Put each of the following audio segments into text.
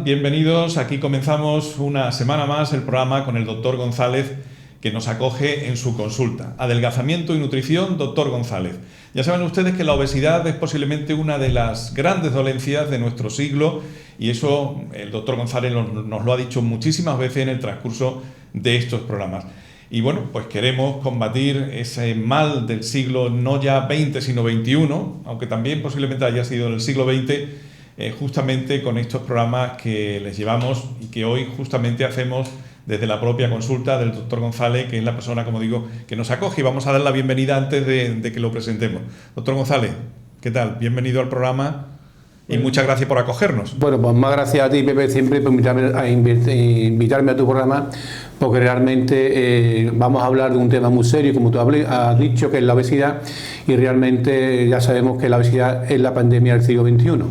Bienvenidos. Aquí comenzamos una semana más el programa con el doctor González, que nos acoge en su consulta. Adelgazamiento y nutrición, doctor González. Ya saben ustedes que la obesidad es posiblemente una de las grandes dolencias de nuestro siglo, y eso el doctor González nos lo ha dicho muchísimas veces en el transcurso de estos programas. Y bueno, pues queremos combatir ese mal del siglo no ya 20 sino 21, aunque también posiblemente haya sido en el siglo 20, justamente con estos programas que les llevamos y que hoy justamente hacemos desde la propia consulta del doctor González, que es la persona, como digo, que nos acoge, y vamos a dar la bienvenida antes de que lo presentemos. Doctor González, ¿qué tal? Bienvenido al programa y muchas gracias por acogernos. Bueno, pues más gracias a ti, Pepe, siempre por invitarme a tu programa, porque realmente vamos a hablar de un tema muy serio, como tú has dicho, que es la obesidad, y realmente ya sabemos que la obesidad es la pandemia del siglo XXI.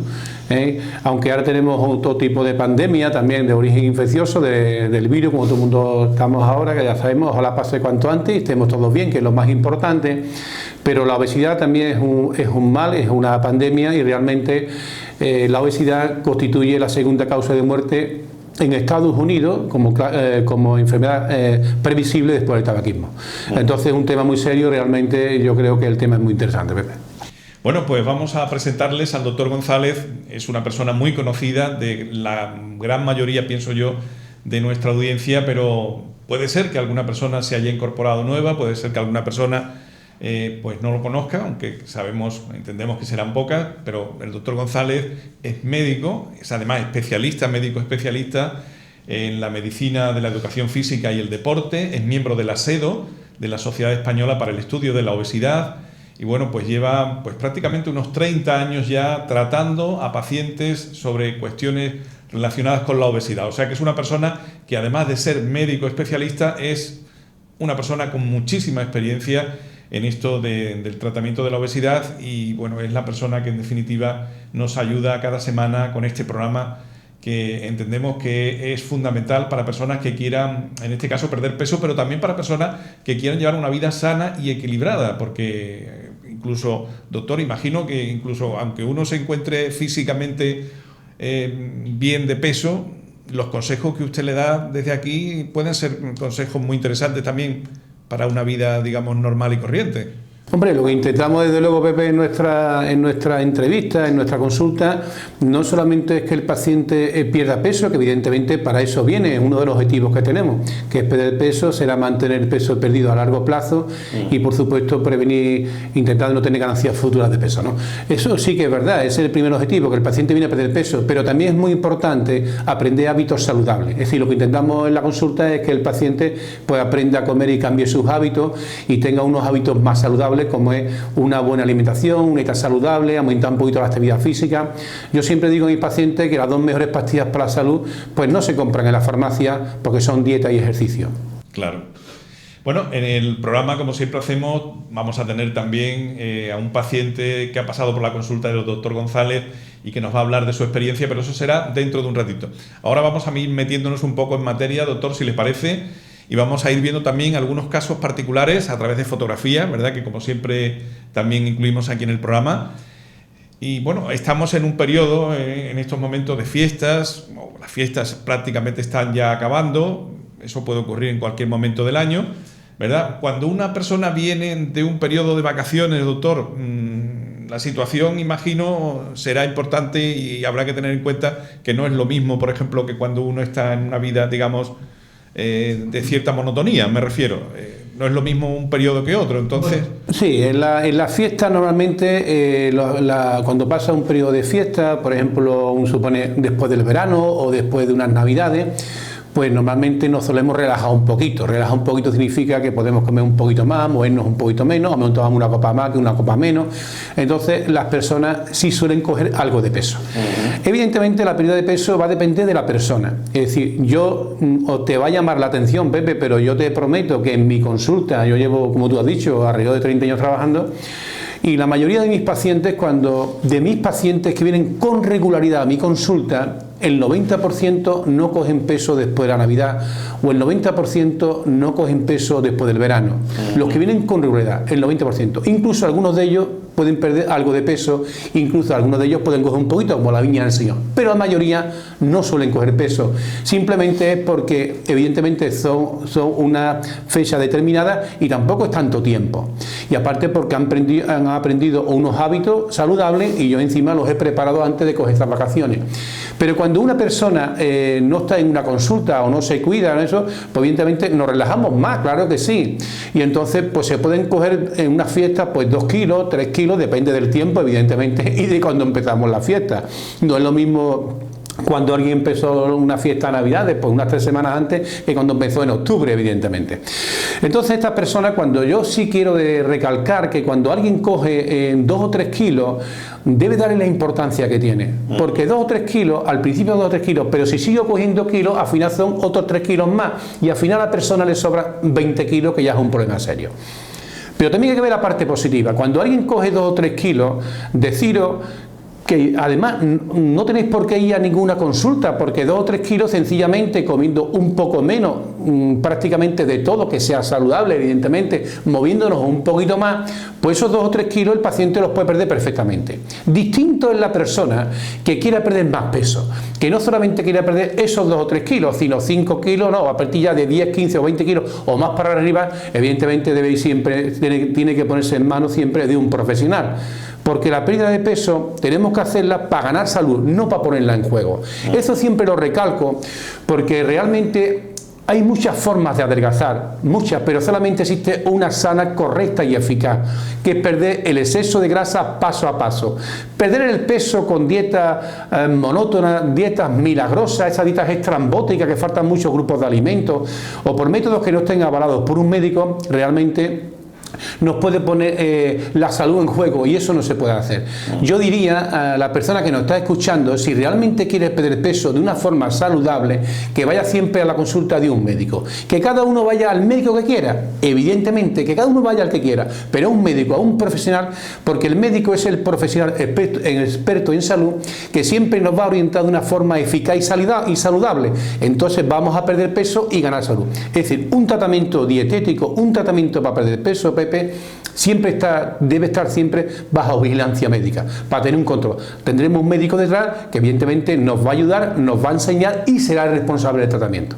Aunque ahora tenemos otro tipo de pandemia también de origen infeccioso del virus, como todo el mundo estamos ahora, que ya sabemos, ojalá pase cuanto antes y estemos todos bien, que es lo más importante, pero la obesidad también es un mal, es una pandemia, y realmente la obesidad constituye la segunda causa de muerte en Estados Unidos como enfermedad previsible después del tabaquismo. Entonces es un tema muy serio, realmente yo creo que el tema es muy interesante, Pepe. Bueno, pues vamos a presentarles al doctor González. Es una persona muy conocida de la gran mayoría, pienso yo, de nuestra audiencia, pero puede ser que alguna persona se haya incorporado nueva, puede ser que alguna persona pues no lo conozca, aunque entendemos que serán pocas, pero el doctor González es médico, es además médico especialista en la medicina de la educación física y el deporte, es miembro de la SEDO, de la Sociedad Española para el Estudio de la Obesidad. Y bueno, pues lleva prácticamente unos 30 años ya tratando a pacientes sobre cuestiones relacionadas con la obesidad. O sea que es una persona que, además de ser médico especialista, es una persona con muchísima experiencia en esto del tratamiento de la obesidad, y bueno, es la persona que en definitiva nos ayuda cada semana con este programa, que entendemos que es fundamental para personas que quieran, en este caso, perder peso, pero también para personas que quieran llevar una vida sana y equilibrada, porque incluso, doctor, imagino que incluso aunque uno se encuentre físicamente bien de peso, los consejos que usted le da desde aquí pueden ser consejos muy interesantes también para una vida, digamos, normal y corriente. Hombre, lo que intentamos desde luego, Pepe, en nuestra entrevista, en nuestra consulta, no solamente es que el paciente pierda peso, que evidentemente para eso viene, es uno de los objetivos que tenemos, que es perder peso, será mantener el peso perdido a largo plazo y, por supuesto, prevenir, intentando no tener ganancias futuras de peso, ¿no? Eso sí que es verdad, ese es el primer objetivo, que el paciente viene a perder peso, pero también es muy importante aprender hábitos saludables. Es decir, lo que intentamos en la consulta es que el paciente pues aprenda a comer y cambie sus hábitos y tenga unos hábitos más saludables, como es una buena alimentación, una dieta saludable, aumentar un poquito la actividad física. Yo siempre digo a mis pacientes que las dos mejores pastillas para la salud pues no se compran en la farmacia, porque son dieta y ejercicio. Claro. Bueno, en el programa, como siempre hacemos, vamos a tener también a un paciente que ha pasado por la consulta del doctor González y que nos va a hablar de su experiencia, pero eso será dentro de un ratito. Ahora vamos a ir metiéndonos un poco en materia, doctor, si le parece. Y vamos a ir viendo también algunos casos particulares a través de fotografías, ¿verdad?, que como siempre también incluimos aquí en el programa. Y bueno, estamos en un periodo, en estos momentos, de fiestas. Las fiestas prácticamente están ya acabando. Eso puede ocurrir en cualquier momento del año, ¿verdad? Cuando una persona viene de un periodo de vacaciones, doctor, la situación, imagino, será importante, y habrá que tener en cuenta que no es lo mismo, por ejemplo, que cuando uno está en una vida, digamos, de cierta monotonía, me refiero. No es lo mismo un periodo que otro, entonces... Sí, en la fiesta normalmente, cuando pasa un periodo de fiesta, por ejemplo, supone después del verano o después de unas navidades, pues normalmente nos solemos relajar un poquito. Relajar un poquito significa que podemos comer un poquito más, movernos un poquito menos, a lo mejor tomamos una copa más que una copa menos. Entonces las personas sí suelen coger algo de peso. Evidentemente la pérdida de peso va a depender de la persona. Es decir, o te va a llamar la atención, Pepe, pero yo te prometo que en mi consulta, yo llevo, como tú has dicho, alrededor de 30 años trabajando, y la mayoría de mis pacientes, que vienen con regularidad a mi consulta, el 90% no cogen peso después de la Navidad, o el 90% no cogen peso después del verano. Los que vienen con regularidad, el 90%. Incluso algunos de ellos pueden perder algo de peso, incluso algunos de ellos pueden coger un poquito, como la viña del Señor, pero la mayoría no suelen coger peso, simplemente es porque evidentemente son una fecha determinada y tampoco es tanto tiempo, y aparte porque han aprendido unos hábitos saludables y yo encima los he preparado antes de coger estas vacaciones. Pero cuando una persona no está en una consulta o no se cuida, ¿no? Eso, pues evidentemente nos relajamos más, claro que sí, y entonces pues se pueden coger en una fiesta pues 2 kilos, 3 kilos, depende del tiempo evidentemente y de cuando empezamos la fiesta. No es lo mismo cuando alguien empezó una fiesta de Navidad, pues unas 3 semanas antes, que cuando empezó en octubre, evidentemente. Entonces estas personas, cuando yo sí quiero recalcar que cuando alguien coge 2 o 3 kilos, debe darle la importancia que tiene, porque 2 o 3 kilos, al principio 2 o 3 kilos, pero si sigo cogiendo kilos, al final son otros 3 kilos más, y al final a la persona le sobra 20 kilos, que ya es un problema serio. Pero también hay que ver la parte positiva. Cuando alguien coge 2 o 3 kilos, deciros que además no tenéis por qué ir a ninguna consulta, porque 2 o 3 kilos sencillamente comiendo un poco menos, prácticamente de todo, que sea saludable, evidentemente, moviéndonos un poquito más, pues esos 2 o 3 kilos el paciente los puede perder perfectamente. Distinto es la persona que quiera perder más peso, que no solamente quiera perder esos 2 o 3 kilos, sino 5 kilos, no, a partir ya de 10, 15 o 20 kilos o más para arriba, evidentemente tiene que ponerse en manos siempre de un profesional. Porque la pérdida de peso tenemos que hacerla para ganar salud, no para ponerla en juego. Eso siempre lo recalco, porque realmente hay muchas formas de adelgazar, muchas, pero solamente existe una sana, correcta y eficaz, que es perder el exceso de grasa paso a paso. Perder el peso con dietas monótonas, dietas milagrosas, esas dietas estrambóticas que faltan muchos grupos de alimentos, o por métodos que no estén avalados por un médico, realmente nos puede poner la salud en juego, y eso no se puede hacer. Yo diría a la persona que nos está escuchando, si realmente quiere perder peso de una forma saludable, que vaya siempre a la consulta de un médico, que cada uno vaya al médico que quiera, evidentemente que cada uno vaya al que quiera, pero a un médico, a un profesional, porque el médico es el profesional experto en salud, que siempre nos va a orientar de una forma eficaz y saludable. Entonces vamos a perder peso y ganar salud. Es decir, un tratamiento dietético, un tratamiento para perder peso, Pepe, debe estar siempre bajo vigilancia médica, para tener un control. Tendremos un médico detrás que evidentemente nos va a ayudar, nos va a enseñar y será el responsable del tratamiento.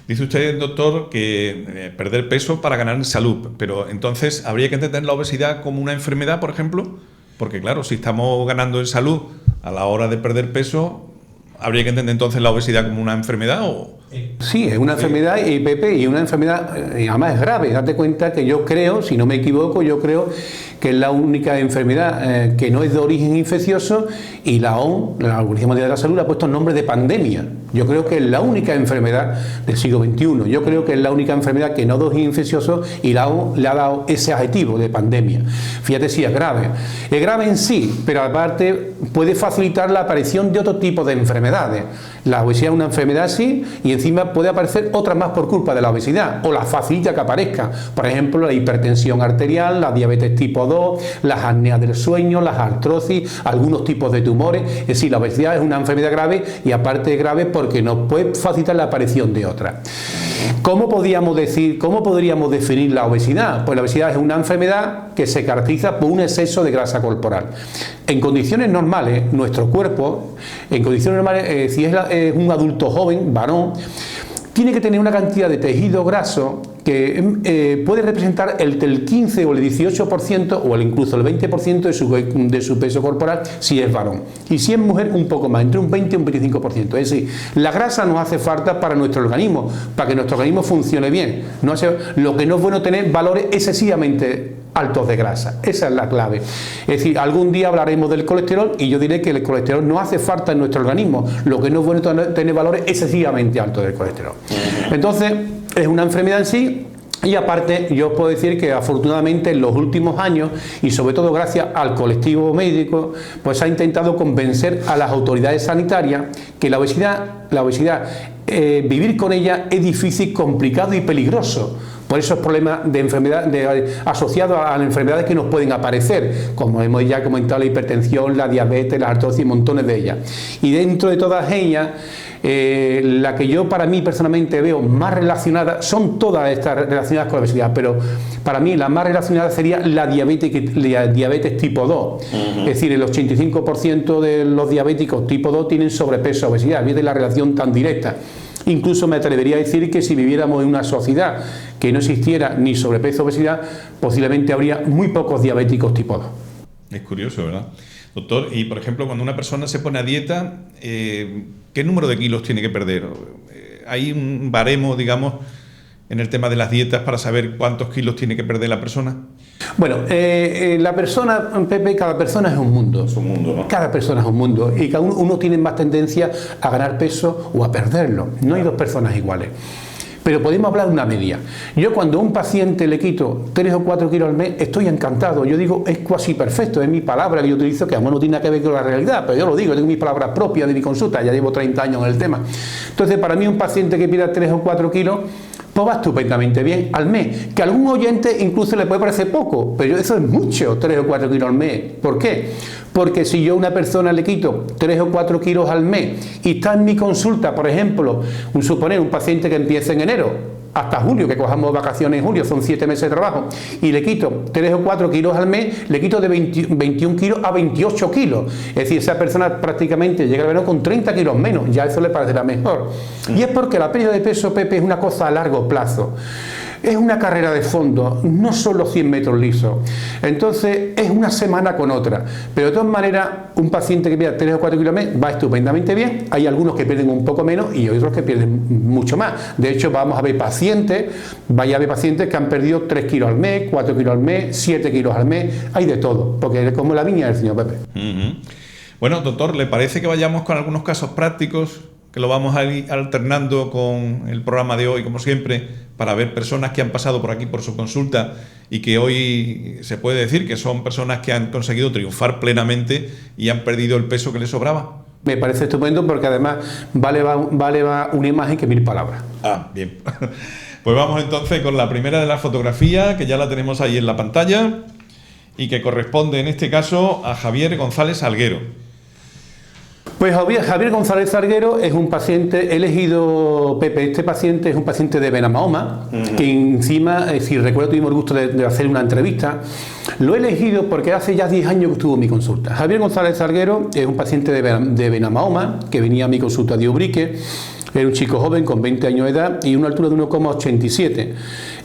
Dice usted, doctor, que perder peso para ganar salud, pero entonces habría que entender la obesidad como una enfermedad, por ejemplo, porque claro, si estamos ganando en salud a la hora de perder peso, habría que entender entonces la obesidad como una enfermedad o... Sí, es una enfermedad, y Pepe, y una enfermedad además es grave. Date cuenta que yo creo, si no me equivoco, yo creo que es la única enfermedad que no es de origen infeccioso, y la OMS, la Organización Mundial de la Salud, le ha puesto el nombre de pandemia. Yo creo que es la única enfermedad del siglo XXI. Yo creo que es la única enfermedad que no es de origen infeccioso, y la OMS le ha dado ese adjetivo de pandemia. Fíjate si es grave. Es grave en sí, pero aparte puede facilitar la aparición de otro tipo de enfermedades. La obesidad es una enfermedad, sí, y encima puede aparecer otra más por culpa de la obesidad, o la facilita que aparezca. Por ejemplo, la hipertensión arterial, la diabetes tipo 2, las apneas del sueño, las artrosis, algunos tipos de tumores. Es decir, la obesidad es una enfermedad grave, y aparte es grave porque nos puede facilitar la aparición de otras. ¿Cómo podríamos definir la obesidad? Pues la obesidad es una enfermedad que se caracteriza por un exceso de grasa corporal. En condiciones normales, nuestro cuerpo, en condiciones normales, si es un adulto joven, varón, tiene que tener una cantidad de tejido graso que puede representar el 15 o el 18% o incluso el 20% de su peso corporal si es varón. Y si es mujer, un poco más, entre un 20 y un 25%. Es decir, la grasa nos hace falta para nuestro organismo, para que nuestro organismo funcione bien. Lo que no es bueno tener valores excesivamente altos de grasa. Esa es la clave. Es decir, algún día hablaremos del colesterol, y yo diré que el colesterol no hace falta en nuestro organismo. Lo que no es bueno es tener valores excesivamente altos del colesterol. Entonces, es una enfermedad en sí. Y aparte, yo os puedo decir que afortunadamente en los últimos años, y sobre todo gracias al colectivo médico, pues ha intentado convencer a las autoridades sanitarias que la obesidad, vivir con ella es difícil, complicado y peligroso, por esos problemas de enfermedad asociados a las enfermedades que nos pueden aparecer, como hemos ya comentado, la hipertensión, la diabetes, la artrosis, montones de ellas. Y dentro de todas ellas, la que yo para mí personalmente veo más relacionada, son todas estas relacionadas con la obesidad, pero para mí la más relacionada sería la diabetes tipo 2. Es decir, el 85% de los diabéticos tipo 2 tienen sobrepeso o obesidad, viene la relación tan directa. Incluso me atrevería a decir que si viviéramos en una sociedad que no existiera ni sobrepeso o obesidad, posiblemente habría muy pocos diabéticos tipo 2. Es curioso, ¿verdad? Doctor, y por ejemplo, cuando una persona se pone a dieta, ¿qué número de kilos tiene que perder? ¿Hay un baremo, digamos, en el tema de las dietas para saber cuántos kilos tiene que perder la persona? Bueno, la persona, Pepe, cada persona es un mundo. Es un mundo, ¿no? Cada persona es un mundo y cada uno tiene más tendencia a ganar peso o a perderlo. No hay dos personas iguales. Pero podemos hablar de una media. Yo cuando a un paciente le quito 3 o 4 kilos al mes, estoy encantado. Yo digo, es casi perfecto, es mi palabra que yo utilizo, que a lo mejor no tiene nada que ver con la realidad, pero yo lo digo, tengo mis palabras propias de mi consulta, ya llevo 30 años en el tema. Entonces, para mí un paciente que pida 3 o 4 kilos, pues va estupendamente bien al mes. Que a algún oyente incluso le puede parecer poco, pero eso es mucho, 3 o 4 kilos al mes. ¿Por qué? Porque si yo a una persona le quito 3 o 4 kilos al mes y está en mi consulta, por ejemplo, suponer un paciente que empieza en enero, hasta julio, que cojamos vacaciones en julio, son 7 meses de trabajo, y le quito 3 o 4 kilos al mes, le quito de 21 kilos a 28 kilos. Es decir, esa persona prácticamente llega al verano con 30 kilos menos, ya eso le parecerá mejor. Y es porque la pérdida de peso, Pepe, es una cosa a largo plazo. Es una carrera de fondo, no solo 100 metros lisos. Entonces, es una semana con otra. Pero de todas maneras, un paciente que pierda 3 o 4 kilos al mes va estupendamente bien. Hay algunos que pierden un poco menos y otros que pierden mucho más. De hecho, vamos a ver pacientes, vaya a ver pacientes que han perdido 3 kilos al mes, 4 kilos al mes, 7 kilos al mes. Hay de todo, porque es como la viña del señor Pepe. Bueno, doctor, ¿le parece que vayamos con algunos casos prácticos? Que lo vamos a ir alternando con el programa de hoy, como siempre, para ver personas que han pasado por aquí por su consulta y que hoy se puede decir que son personas que han conseguido triunfar plenamente y han perdido el peso que les sobraba. Me parece estupendo porque además vale una imagen que 1000 palabras. Ah, bien. Pues vamos entonces con la primera de las fotografías, que ya la tenemos ahí en la pantalla y que corresponde en este caso a Javier González Salguero. Pues Javier González Salguero es un paciente elegido, Pepe, este paciente es un paciente de melanoma, que encima, si recuerdo, tuvimos el gusto de hacer una entrevista. Lo he elegido porque hace ya 10 años que estuvo en mi consulta. Javier González Salguero es un paciente de melanoma, que venía a mi consulta de Ubrique. Era un chico joven con 20 años de edad y una altura de 1,87.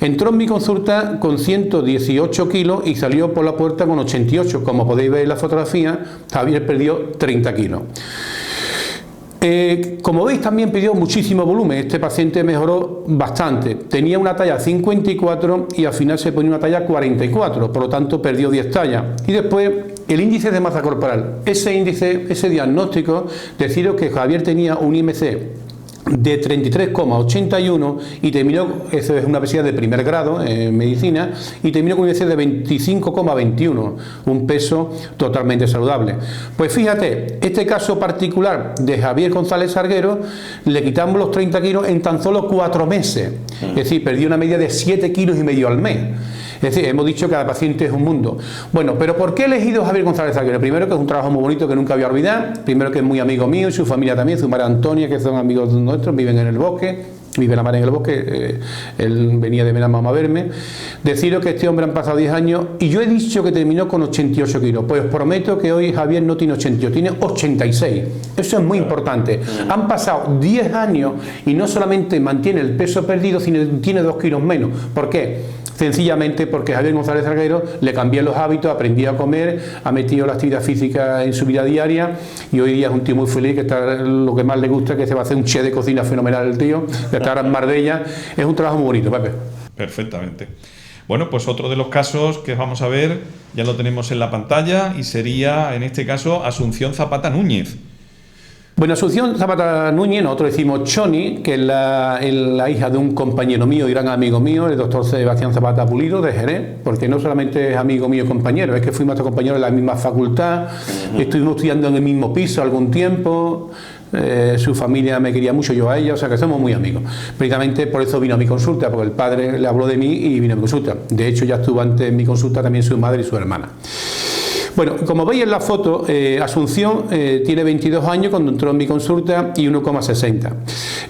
Entró en mi consulta con 118 kilos y salió por la puerta con 88. Como podéis ver en la fotografía, Javier perdió 30 kilos. Como veis, también pidió muchísimo volumen. Este paciente mejoró bastante. Tenía una talla 54 y al final se ponía una talla 44, por lo tanto perdió 10 tallas. Y después, el índice de masa corporal. Ese índice, ese diagnóstico, deciros que Javier tenía un IMC de 33,81 y terminó, eso es una obesidad de primer grado en medicina, y terminó con un IMC de 25,21, un peso totalmente saludable. Pues fíjate, este caso particular de Javier González Salguero, le quitamos los 30 kilos en tan solo 4 meses, es decir, perdió una media de 7,5 kilos al mes. Es decir, hemos dicho que cada paciente es un mundo. Bueno, pero ¿por qué he elegido a Javier González Salguero? Primero, que es un trabajo muy bonito que nunca voy a olvidar. Primero, que es muy amigo mío y su familia también, su madre Antonia, que son amigos nuestros, viven en el bosque. Vive la madre en el bosque, él venía de Melamama a verme. Deciros que este hombre han pasado 10 años y yo he dicho que terminó con 88 kilos. Pues os prometo que hoy Javier no tiene 88, tiene 86. Eso es muy importante. Han pasado 10 años y no solamente mantiene el peso perdido, sino tiene 2 kilos menos. ¿Por qué? Sencillamente porque Javier González Salguero le cambié los hábitos, aprendió a comer, ha metido la actividad física en su vida diaria y hoy día es un tío muy feliz, que está lo que más le gusta, que se va a hacer un chef de cocina fenomenal el tío, de estar en Marbella. Es un trabajo muy bonito, Pepe. Perfectamente. Bueno, pues otro de los casos que vamos a ver, ya lo tenemos en la pantalla, y sería, en este caso, Asunción Zapata Núñez. Bueno, Asunción Zapata Núñez, nosotros decimos Choni, que es la hija de un compañero mío y gran amigo mío, el doctor Sebastián Zapata Pulido, de Jerez, porque no solamente es amigo mío y compañero, es que fuimos compañeros de la misma facultad, estuvimos estudiando en el mismo piso algún tiempo, su familia me quería mucho, yo a ella, o sea que somos muy amigos. Precisamente por eso vino a mi consulta, porque el padre le habló de mí y vino a mi consulta. De hecho, ya estuvo antes en mi consulta también su madre y su hermana. Bueno, como veis en la foto, Asunción tiene 22 años cuando entró en mi consulta y 1,60.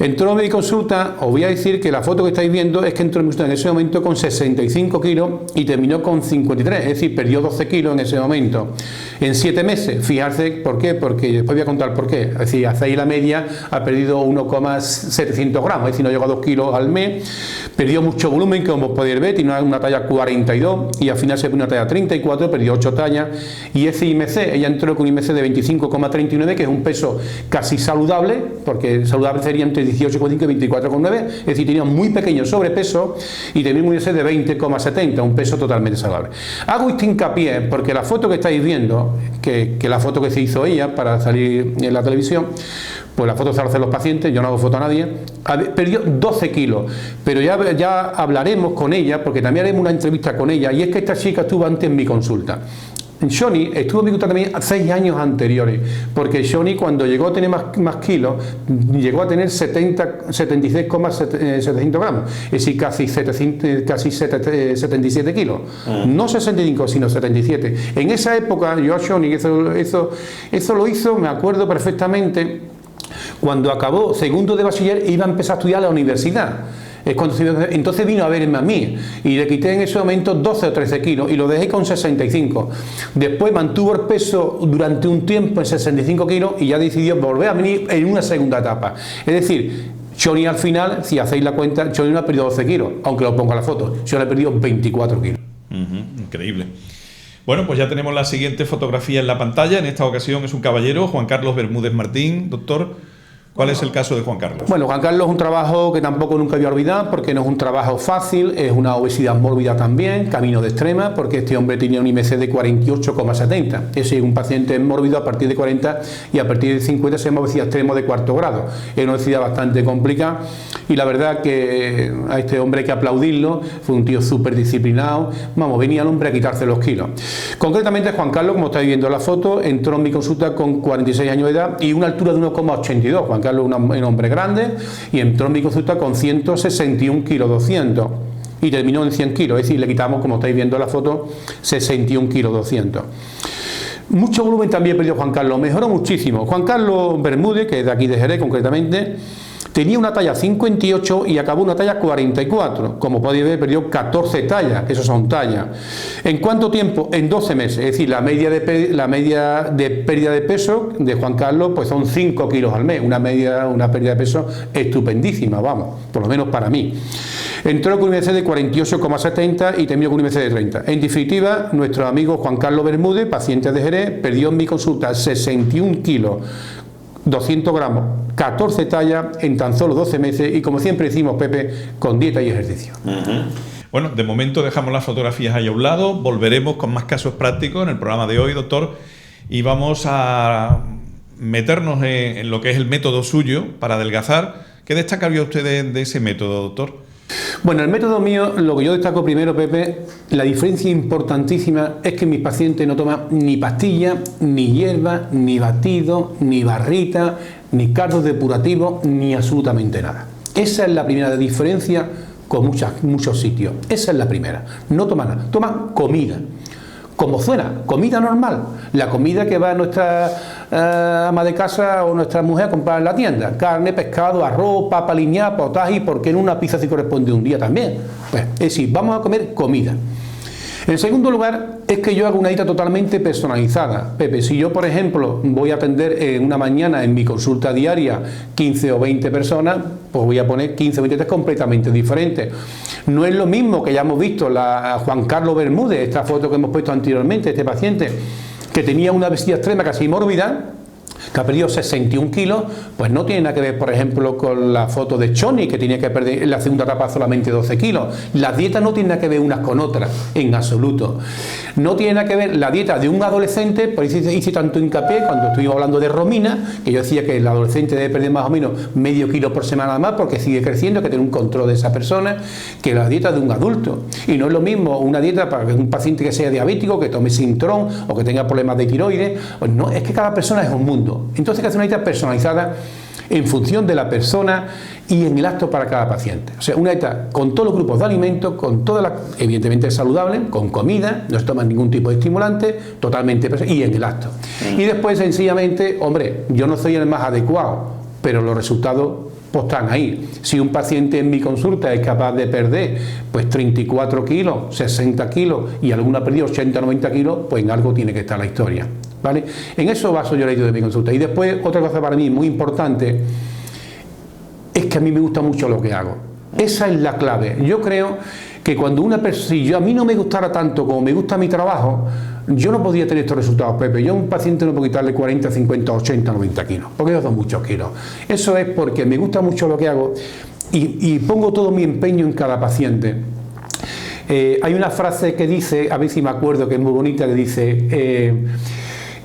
Entró en mi consulta, os voy a decir que la foto que estáis viendo es que entró en mi consulta en ese momento con 65 kilos y terminó con 53, es decir, perdió 12 kilos en ese momento. En 7 meses, fijarse por qué, porque después voy a contar por qué. Es decir, hacéis la media, ha perdido 1,700 gramos, es decir, no llegó a 2 kilos al mes, perdió mucho volumen, como podéis ver, tiene una talla 42 y al final se pone una talla 34, perdió 8 tallas. Y ese IMC, ella entró con un IMC de 25,39, que es un peso casi saludable, porque saludable sería entre 18,5 y 24,9, es decir, tenía muy pequeño sobrepeso y tenía un IMC de 20,70, un peso totalmente saludable. Hago este hincapié porque la foto que estáis viendo, que la foto que se hizo ella para salir en la televisión, pues la foto se la hacen los pacientes, yo no hago foto a nadie, perdió 12 kilos, pero ya hablaremos con ella, porque también haremos una entrevista con ella, y es que esta chica estuvo antes en mi consulta. Shoni estuvo en mi consulta también 6 años anteriores, porque Shoni cuando llegó a tener más kilos, llegó a tener 76,700 gramos, es decir, casi 77 kilos, no 65, sino 77. En esa época, yo a Shoni, eso lo hizo, me acuerdo perfectamente, cuando acabó segundo de bachiller iba a empezar a estudiar a la universidad. Entonces vino a verme a mí y le quité en ese momento 12 o 13 kilos y lo dejé con 65. Después mantuvo el peso durante un tiempo en 65 kilos y ya decidió volver a venir en una segunda etapa. Es decir, Shoni al final, si hacéis la cuenta, Shoni no ha perdido 12 kilos, aunque lo ponga en la foto. Shoni ha perdido 24 kilos. Increíble. Bueno, pues ya tenemos la siguiente fotografía en la pantalla. En esta ocasión es un caballero, Juan Carlos Bermúdez Martín. Doctor, ¿cuál es el caso de Juan Carlos? Bueno, Juan Carlos es un trabajo que tampoco nunca voy a olvidar, porque no es un trabajo fácil, es una obesidad mórbida también, camino de extrema, porque este hombre tenía un IMC de 48,70. Es decir, un paciente mórbido a partir de 40 y a partir de 50 se llama obesidad extremo de 4º grado. Es una obesidad bastante complicada y la verdad que a este hombre hay que aplaudirlo, fue un tío súper disciplinado, vamos, venía el hombre a quitarse los kilos. Concretamente Juan Carlos, como estáis viendo en la foto, entró en mi consulta con 46 años de edad y una altura de 1,82. Juan Carlos es un hombre grande y entró en mi consulta con 161 kilos 200 y terminó en 100 kilos, es decir, le quitamos, como estáis viendo en la foto, 61 kilos 200. Mucho volumen también perdió Juan Carlos, mejoró muchísimo. Juan Carlos Bermúdez, que es de aquí de Jerez concretamente, tenía una talla 58 y acabó una talla 44. Como podéis ver, perdió 14 tallas, eso son tallas. ¿En cuánto tiempo? En 12 meses. Es decir, la media de pérdida de peso de Juan Carlos pues son 5 kilos al mes. Una pérdida de peso estupendísima, vamos, por lo menos para mí. Entró con un IMC de 48,70 y terminó con un IMC de 30. En definitiva, nuestro amigo Juan Carlos Bermúdez, paciente de Jerez, perdió en mi consulta 61 kilos, 200 gramos, 14 tallas en tan solo 12 meses y, como siempre decimos, Pepe, con dieta y ejercicio. Bueno, de momento dejamos las fotografías ahí a un lado, volveremos con más casos prácticos en el programa de hoy, doctor, y vamos a meternos en lo que es el método suyo para adelgazar. ¿Qué destacaría usted de ese método, doctor? Bueno, el método mío, lo que yo destaco primero, Pepe, la diferencia importantísima es que mis pacientes no toman ni pastilla, ni hierba, ni batido, ni barrita, ni cardos depurativos, ni absolutamente nada. Esa es la primera diferencia con muchos sitios. Esa es la primera. No toman nada, toman comida. Como suena, comida normal, la comida que va a nuestra ama de casa o nuestra mujer a comprar en la tienda, carne, pescado, arroz, papa liñada, potaje, ¿por qué en una pizza si corresponde un día también? Pues es decir, vamos a comer comida. En segundo lugar, es que yo hago una dieta totalmente personalizada. Pepe, si yo, por ejemplo, voy a atender en una mañana en mi consulta diaria 15 o 20 personas, pues voy a poner 15 o 20 dietas completamente diferentes. No es lo mismo que ya hemos visto a Juan Carlos Bermúdez, esta foto que hemos puesto anteriormente, este paciente, que tenía una obesidad extrema casi mórbida, que ha perdido 61 kilos, pues no tiene nada que ver, por ejemplo, con la foto de Shoni, que tenía que perder en la segunda etapa solamente 12 kilos. Las dietas no tienen nada que ver unas con otras, en absoluto. No tiene nada que ver la dieta de un adolescente, por eso hice tanto hincapié cuando estuvimos hablando de Romina, que yo decía que el adolescente debe perder más o menos medio kilo por semana más, porque sigue creciendo, hay que tener un control de esa persona, que la dieta de un adulto. Y no es lo mismo una dieta para un paciente que sea diabético, que tome Sintrom o que tenga problemas de tiroides. Pues no, es que cada persona es un mundo. mundo. Entonces hay que hacer una dieta personalizada en función de la persona y en el acto para cada paciente. O sea, una dieta con todos los grupos de alimentos, con toda la, evidentemente saludable, con comida, no se toma ningún tipo de estimulante, totalmente y en el acto. Y después sencillamente, hombre, yo no soy el más adecuado, pero los resultados pues están ahí. Si un paciente en mi consulta es capaz de perder pues 34 kilos, 60 kilos y alguna ha perdido 80, 90 kilos, pues en algo tiene que estar la historia, ¿vale? En eso baso yo la idea de mi consulta. Y después, otra cosa para mí muy importante es que a mí me gusta mucho lo que hago. Esa es la clave. Yo creo que cuando una persona, si a mí no me gustara tanto como me gusta mi trabajo, yo no podría tener estos resultados, Pepe. Yo a un paciente no puedo quitarle 40, 50, 80, 90 kilos, porque yo doy muchos kilos. Eso es porque me gusta mucho lo que hago y pongo todo mi empeño en cada paciente. Hay una frase que dice, a ver si me acuerdo, que es muy bonita, que dice,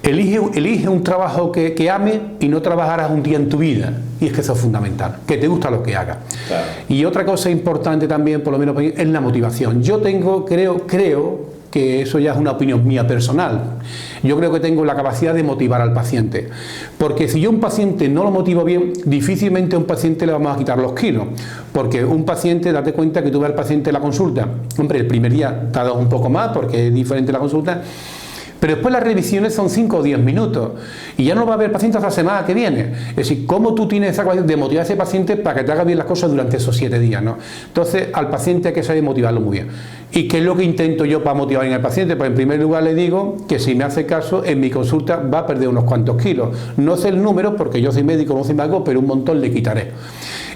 elige un trabajo que ame y no trabajarás un día en tu vida. Y es que eso es fundamental, que te gusta lo que hagas. Claro. Y otra cosa importante también, por lo menos, es la motivación. Yo tengo, creo que eso ya es una opinión mía personal. Yo creo que tengo la capacidad de motivar al paciente. Porque si yo a un paciente no lo motivo bien, difícilmente a un paciente le vamos a quitar los kilos. Porque un paciente, date cuenta que tú ves al paciente en la consulta. Hombre, el primer día tardas un poco más porque es diferente la consulta. Pero después las revisiones son 5 o 10 minutos y ya no va a haber paciente hasta la semana que viene. Es decir, ¿cómo tú tienes esa capacidad de motivar a ese paciente para que te haga bien las cosas durante esos 7 días, ¿no? Entonces, al paciente hay que saber motivarlo muy bien. ¿Y qué es lo que intento yo para motivar al paciente? Pues en primer lugar le digo que si me hace caso, en mi consulta va a perder unos cuantos kilos. No sé el número porque yo soy médico, no soy mago, pero un montón le quitaré.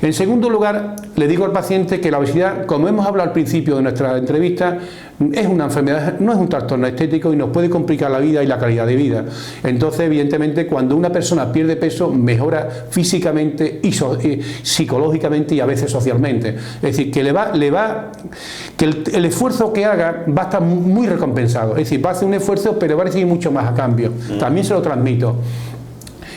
En segundo lugar, le digo al paciente que la obesidad, como hemos hablado al principio de nuestra entrevista, es una enfermedad, no es un trastorno estético y nos puede complicar la vida y la calidad de vida. Entonces, evidentemente, cuando una persona pierde peso, mejora físicamente y psicológicamente y a veces socialmente. Es decir, que que el esfuerzo que haga va a estar muy recompensado. Es decir, va a hacer un esfuerzo, pero va a recibir mucho más a cambio. También se lo transmito.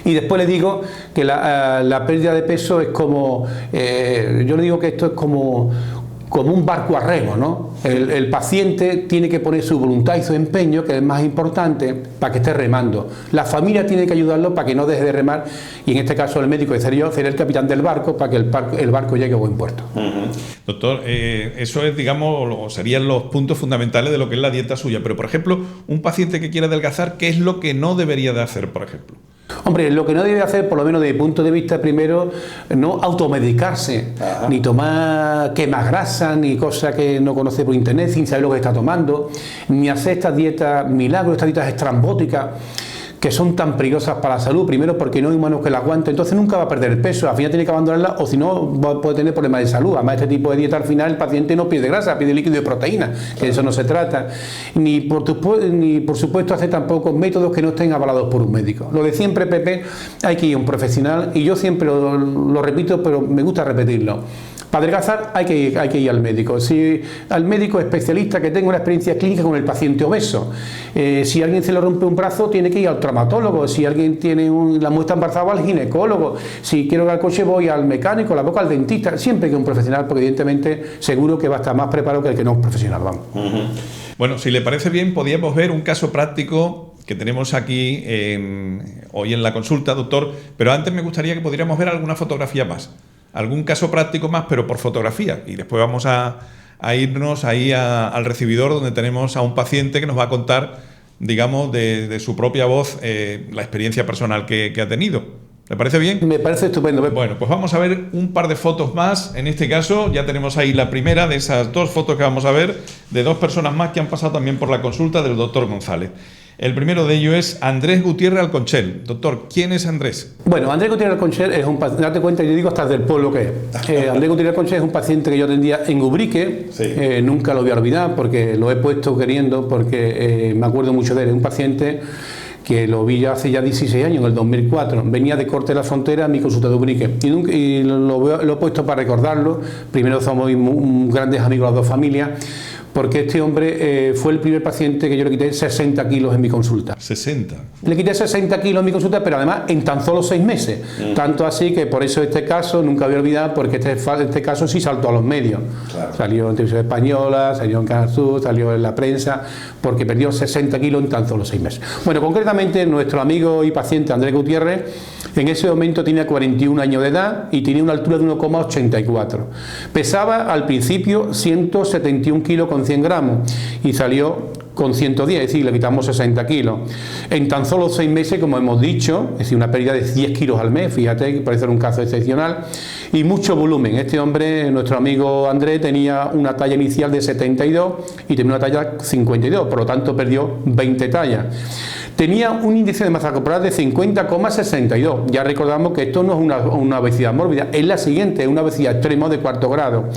Y después le digo que la pérdida de peso es como, yo le digo que esto es como un barco a remo, ¿no? El paciente tiene que poner su voluntad y su empeño, que es más importante, para que esté remando. La familia tiene que ayudarlo para que no deje de remar, y en este caso el médico, ser el capitán del barco, para que el barco llegue a buen puerto. Doctor, eso es, digamos, serían los puntos fundamentales de lo que es la dieta suya. Pero, por ejemplo, un paciente que quiera adelgazar, ¿qué es lo que no debería de hacer, por ejemplo? Hombre, lo que no debe hacer, por lo menos desde mi punto de vista, primero, no automedicarse, ni tomar quemagrasa, ni cosas que no conoce por internet sin saber lo que está tomando, ni hacer estas dietas milagros, estas dietas estrambóticas, que son tan peligrosas para la salud, primero porque no hay humanos que la aguanten, entonces nunca va a perder el peso, al final tiene que abandonarla o si no puede tener problemas de salud. Además, este tipo de dieta al final el paciente no pierde grasa, pierde líquido y proteína, que de eso no se trata, ni por supuesto hacer tampoco métodos que no estén avalados por un médico. Lo de siempre, Pepe, hay que ir a un profesional y yo siempre lo repito, pero me gusta repetirlo. Para adelgazar hay que ir al médico. Si al médico especialista que tenga una experiencia clínica con el paciente obeso. Si alguien se le rompe un brazo, tiene que ir al traumatólogo. Si alguien tiene la muestra embarazada, al ginecólogo. Si quiero ir al coche, voy al mecánico, la boca al dentista. Siempre que un profesional, porque evidentemente seguro que va a estar más preparado que el que no es profesional. Vamos. Bueno, si le parece bien, podríamos ver un caso práctico que tenemos aquí hoy en la consulta, doctor. Pero antes me gustaría que pudiéramos ver alguna fotografía más. Algún caso práctico más, pero por fotografía. Y después vamos a irnos ahí al recibidor donde tenemos a un paciente que nos va a contar, digamos, de su propia voz la experiencia personal que ha tenido. ¿Le parece bien? Me parece estupendo. Bueno, pues vamos a ver un par de fotos más. En este caso ya tenemos ahí la primera de esas 2 fotos que vamos a ver, de 2 personas más que han pasado también por la consulta del doctor González. El primero de ellos es Andrés Gutiérrez Alconchel. Doctor, ¿quién es Andrés? Bueno, Andrés Gutiérrez Alconchel es un paciente, date cuenta, yo digo hasta del pueblo que es. Andrés Gutiérrez Alconchel es un paciente que yo atendía en Ubrique, sí. Nunca lo voy a olvidar porque lo he puesto queriendo, porque me acuerdo mucho de él. Es un paciente que lo vi hace ya 16 años, en el 2004. Venía de Corte de la Frontera a mi consulta de Ubrique y lo he puesto para recordarlo. Primero somos grandes amigos las 2 familias, porque este hombre fue el primer paciente que yo le quité 60 kilos en mi consulta. 60. Le quité 60 kilos en mi consulta, pero además en tan solo 6 meses. Tanto así que por eso este caso nunca voy a olvidar, porque este caso sí saltó a los medios. Claro. Salió en Televisión Española, salió en Canal Sur, salió en la prensa, porque perdió 60 kilos en tan solo 6 meses. Bueno, concretamente nuestro amigo y paciente Andrés Gutiérrez en ese momento tenía 41 años de edad y tenía una altura de 1,84. Pesaba al principio 171 kilos con 100 gramos y salió con 110, es decir, le quitamos 60 kilos. En tan solo 6 meses, como hemos dicho, es decir, una pérdida de 10 kilos al mes, fíjate que parece un caso excepcional, y mucho volumen. Este hombre, nuestro amigo Andrés, tenía una talla inicial de 72 y tenía una talla 52, por lo tanto perdió 20 tallas. Tenía un índice de masa corporal de 50,62. Ya recordamos que esto no es una obesidad mórbida, es la siguiente, es una obesidad extrema de 4º grado.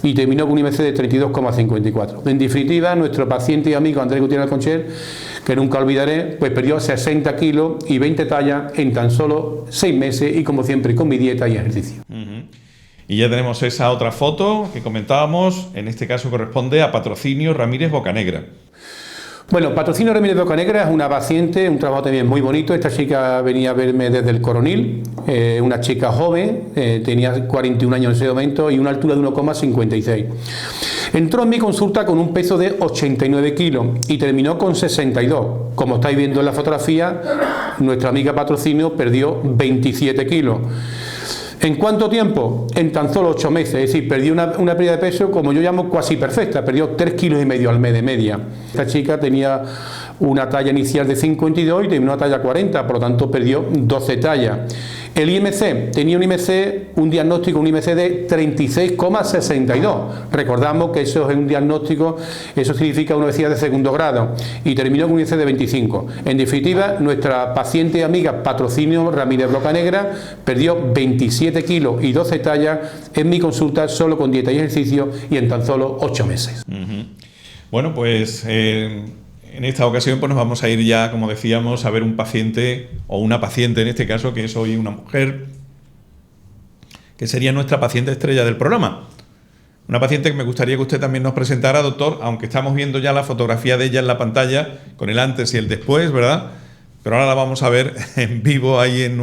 Y terminó con un IMC de 32,54. En definitiva, nuestro paciente y amigo Andrés Gutiérrez Concher, que nunca olvidaré, pues perdió 60 kilos y 20 tallas en tan solo 6 meses y, como siempre, con mi dieta y ejercicio. Y ya tenemos esa otra foto que comentábamos, en este caso corresponde a Patrocinio Ramírez Bocanegra. Bueno, Patrocinio Ramírez Bocanegra es una paciente, un trabajo también muy bonito. Esta chica venía a verme desde el Coronil, una chica joven, tenía 41 años en ese momento y una altura de 1,56. Entró en mi consulta con un peso de 89 kilos y terminó con 62. Como estáis viendo en la fotografía, nuestra amiga Patrocinio perdió 27 kilos. ¿En cuánto tiempo? En tan solo 8 meses, es decir, perdió una pérdida de peso, como yo llamo, cuasi perfecta, perdió 3,5 kilos al mes de media. Esta chica tenía una talla inicial de 52 y tenía una talla 40, por lo tanto perdió 12 tallas. El IMC, tenía un IMC, un diagnóstico, un IMC de 36,62. Recordamos que eso es un diagnóstico, eso significa una obesidad de 2º grado, y terminó con un IMC de 25. En definitiva, nuestra paciente y amiga Patrocinio Ramírez Bocanegra perdió 27 kilos y 12 tallas en mi consulta solo con dieta y ejercicio y en tan solo 8 meses. Bueno, pues en esta ocasión pues nos vamos a ir ya, como decíamos, a ver un paciente, o una paciente en este caso, que es hoy una mujer, que sería nuestra paciente estrella del programa. Una paciente que me gustaría que usted también nos presentara, doctor, aunque estamos viendo ya la fotografía de ella en la pantalla, con el antes y el después, ¿verdad? Pero ahora la vamos a ver en vivo ahí en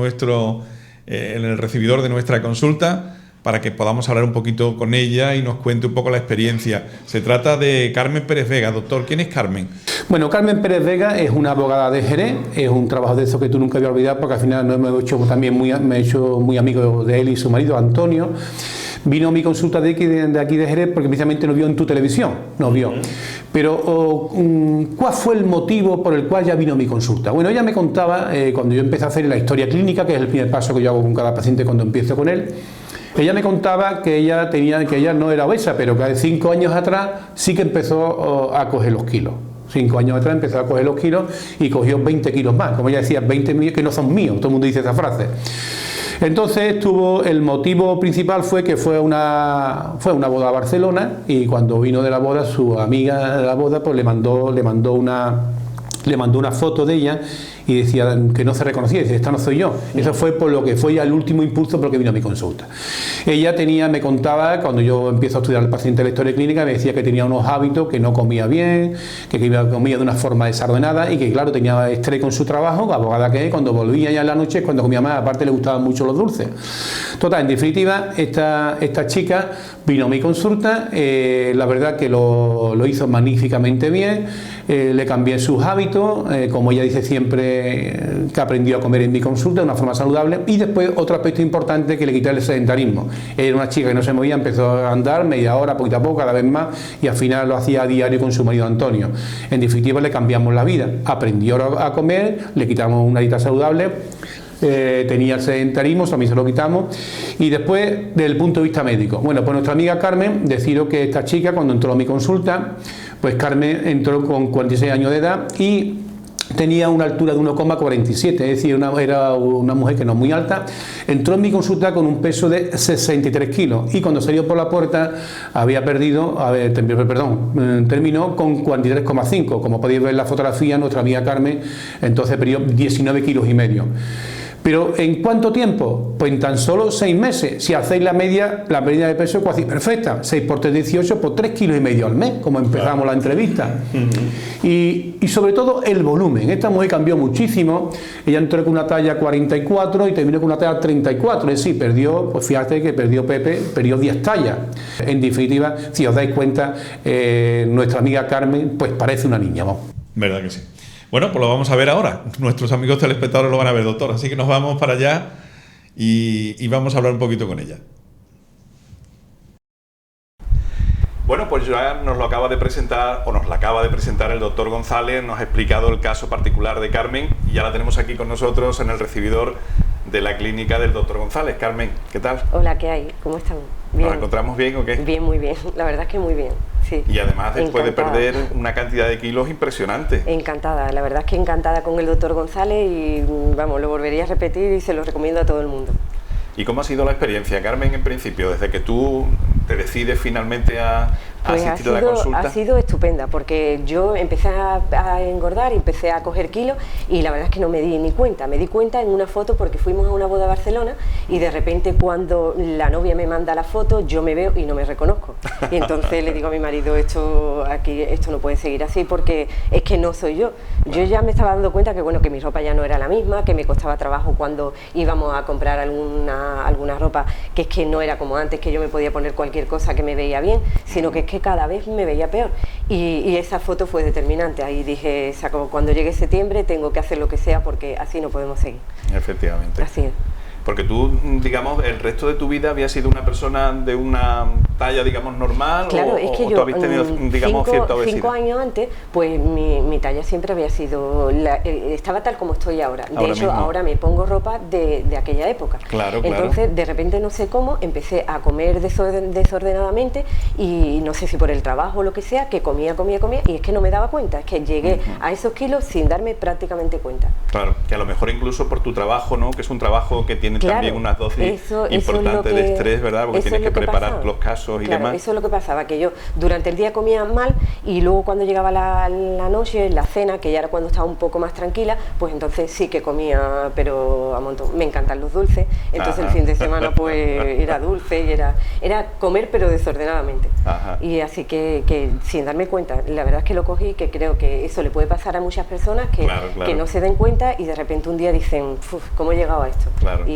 el recibidor de nuestra consulta, para que podamos hablar un poquito con ella y nos cuente un poco la experiencia. Se trata de Carmen Pérez Vega. Doctor, ¿quién es Carmen? Bueno, Carmen Pérez Vega es una abogada de Jerez, es un trabajo de eso que tú nunca habías olvidado, porque al final me he hecho muy amigo de él y su marido, Antonio. Vino a mi consulta de aquí de Jerez porque precisamente nos vio en tu televisión, nos vio. Pero, ¿cuál fue el motivo por el cual ya vino a mi consulta? Bueno, ella me contaba, cuando yo empecé a hacer la historia clínica, que es el primer paso que yo hago con cada paciente cuando empiezo con él, ella me contaba que ella no era obesa, pero que 5 años atrás sí que empezó a coger los kilos. 5 años atrás empezó a coger los kilos y cogió 20 kilos más. Como ella decía, 20 míos que no son míos, todo el mundo dice esa frase. Entonces el motivo principal fue que fue una boda a Barcelona, y cuando vino de la boda, su amiga de la boda pues le mandó una foto de ella y decía que no se reconocía, dice, esta no soy yo. Eso fue por lo que fue ya el último impulso por lo que vino a mi consulta. Ella me contaba, cuando yo empiezo a estudiar al paciente de la historia clínica, me decía que tenía unos hábitos, que no comía bien, que comía de una forma desordenada y que, claro, tenía estrés con su trabajo, abogada que es, cuando volvía ya en la noche, cuando comía más, aparte le gustaban mucho los dulces. Total, en definitiva, esta chica vino a mi consulta, la verdad que lo hizo magníficamente bien, le cambié sus hábitos, como ella dice siempre, que aprendió a comer en mi consulta de una forma saludable, y después otro aspecto importante, que le quité el sedentarismo. Era una chica que no se movía, empezó a andar media hora, poquito a poco, cada vez más, y al final lo hacía a diario con su marido Antonio. En definitiva, le cambiamos la vida, aprendió a comer, le quitamos una dieta saludable, tenía el sedentarismo, también se lo quitamos. Y después, desde el punto de vista médico, bueno, pues nuestra amiga Carmen, decidió que esta chica, cuando entró a mi consulta, pues Carmen entró con 46 años de edad y tenía una altura de 1,47, es decir, era una mujer que no es muy alta. Entró en mi consulta con un peso de 63 kilos y cuando salió por la puerta terminó con 43,5. Como podéis ver en la fotografía, nuestra amiga Carmen entonces perdió 19 kilos y medio. ¿Pero en cuánto tiempo? Pues en tan solo 6 meses. Si hacéis la media de peso es casi perfecta. 6 por 3, 18, por 3,5 kilos al mes, como empezamos la entrevista. Y sobre todo el volumen. Esta mujer cambió muchísimo. Ella entró con una talla 44 y terminó con una talla 34. Es decir, perdió, pues fíjate que perdió Pepe, perdió 10 tallas. En definitiva, si os dais cuenta, nuestra amiga Carmen, pues parece una niña, vamos. ¿Verdad que sí? Bueno, pues lo vamos a ver ahora. Nuestros amigos telespectadores lo van a ver, doctor. Así que nos vamos para allá y vamos a hablar un poquito con ella. Bueno, pues ya nos lo acaba de presentar, o nos la acaba de presentar el doctor González, nos ha explicado el caso particular de Carmen y ya la tenemos aquí con nosotros en el recibidor de la clínica del doctor González. Carmen, ¿qué tal? Hola, ¿qué hay? ¿Cómo están? Bien. ¿Nos encontramos bien o qué? Bien, muy bien. La verdad es que muy bien, sí. Y además después encantada. de perder una cantidad de kilos impresionante. Encantada, la verdad es que encantada con el doctor González y vamos, lo volvería a repetir y se lo recomiendo a todo el mundo. ¿Y cómo ha sido la experiencia, Carmen, en principio, desde que tú te decides finalmente a asistir a la consulta? Ha sido estupenda, porque yo empecé a engordar y empecé a coger kilos y la verdad es que no me di ni cuenta. Me di cuenta en una foto porque fuimos a una boda a Barcelona y de repente cuando la novia me manda la foto, yo me veo y no me reconozco. Y entonces le digo a mi marido, esto no puede seguir así porque es que no soy yo. Yo ya me estaba dando cuenta que bueno, que mi ropa ya no era la misma, que me costaba trabajo cuando íbamos a comprar alguna ropa, que es que no era como antes, que yo me podía poner cualquier cosa que me veía bien, sino que es que cada vez me veía peor. Y esa foto fue determinante. Ahí dije, se acabó. Cuando llegue septiembre tengo que hacer lo que sea porque así no podemos seguir. Efectivamente. Así es. Porque tú, digamos, el resto de tu vida habías sido una persona de una talla, digamos, normal. Claro, es que o yo, tú habías tenido, digamos, cierta obesidad. 5 años antes, pues mi talla siempre había sido, estaba tal como estoy ahora. De hecho, ahora me pongo ropa de aquella época. Claro, Entonces, de repente, no sé cómo, empecé a comer desordenadamente y no sé si por el trabajo o lo que sea, que comía y es que no me daba cuenta. Es que llegué a esos kilos sin darme prácticamente cuenta. Claro, que a lo mejor incluso por tu trabajo, ¿no? Que es un trabajo que tiene también unas dosis importantes de estrés, ¿verdad? Porque tienes que preparar los casos y demás. Eso es lo que pasaba, que yo durante el día comía mal y luego cuando llegaba la noche, la cena, que ya era cuando estaba un poco más tranquila, pues entonces sí que comía, pero a montón. Me encantan los dulces, entonces el fin de semana pues era dulce y era comer pero desordenadamente. Y así que sin darme cuenta, la verdad es que lo cogí, que creo que eso le puede pasar a muchas personas que no se den cuenta y de repente un día dicen, ¿cómo he llegado a esto?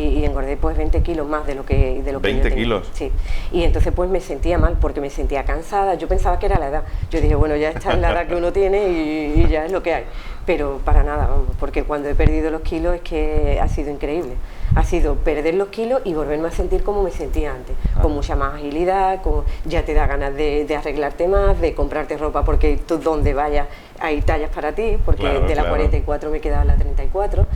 Y engordé pues 20 kilos más de lo que 20 kilos. Sí. Y entonces pues me sentía mal porque me sentía cansada. Yo pensaba que era la edad. Yo dije, bueno, ya está en la edad que uno tiene y ya es lo que hay. Pero para nada, vamos, porque cuando he perdido los kilos es que ha sido increíble. Ha sido perder los kilos y volverme a sentir como me sentía antes, con mucha más agilidad, ya te da ganas de arreglarte más, de comprarte ropa porque tú donde vayas hay tallas para ti, porque de la 44 me quedaba la 34.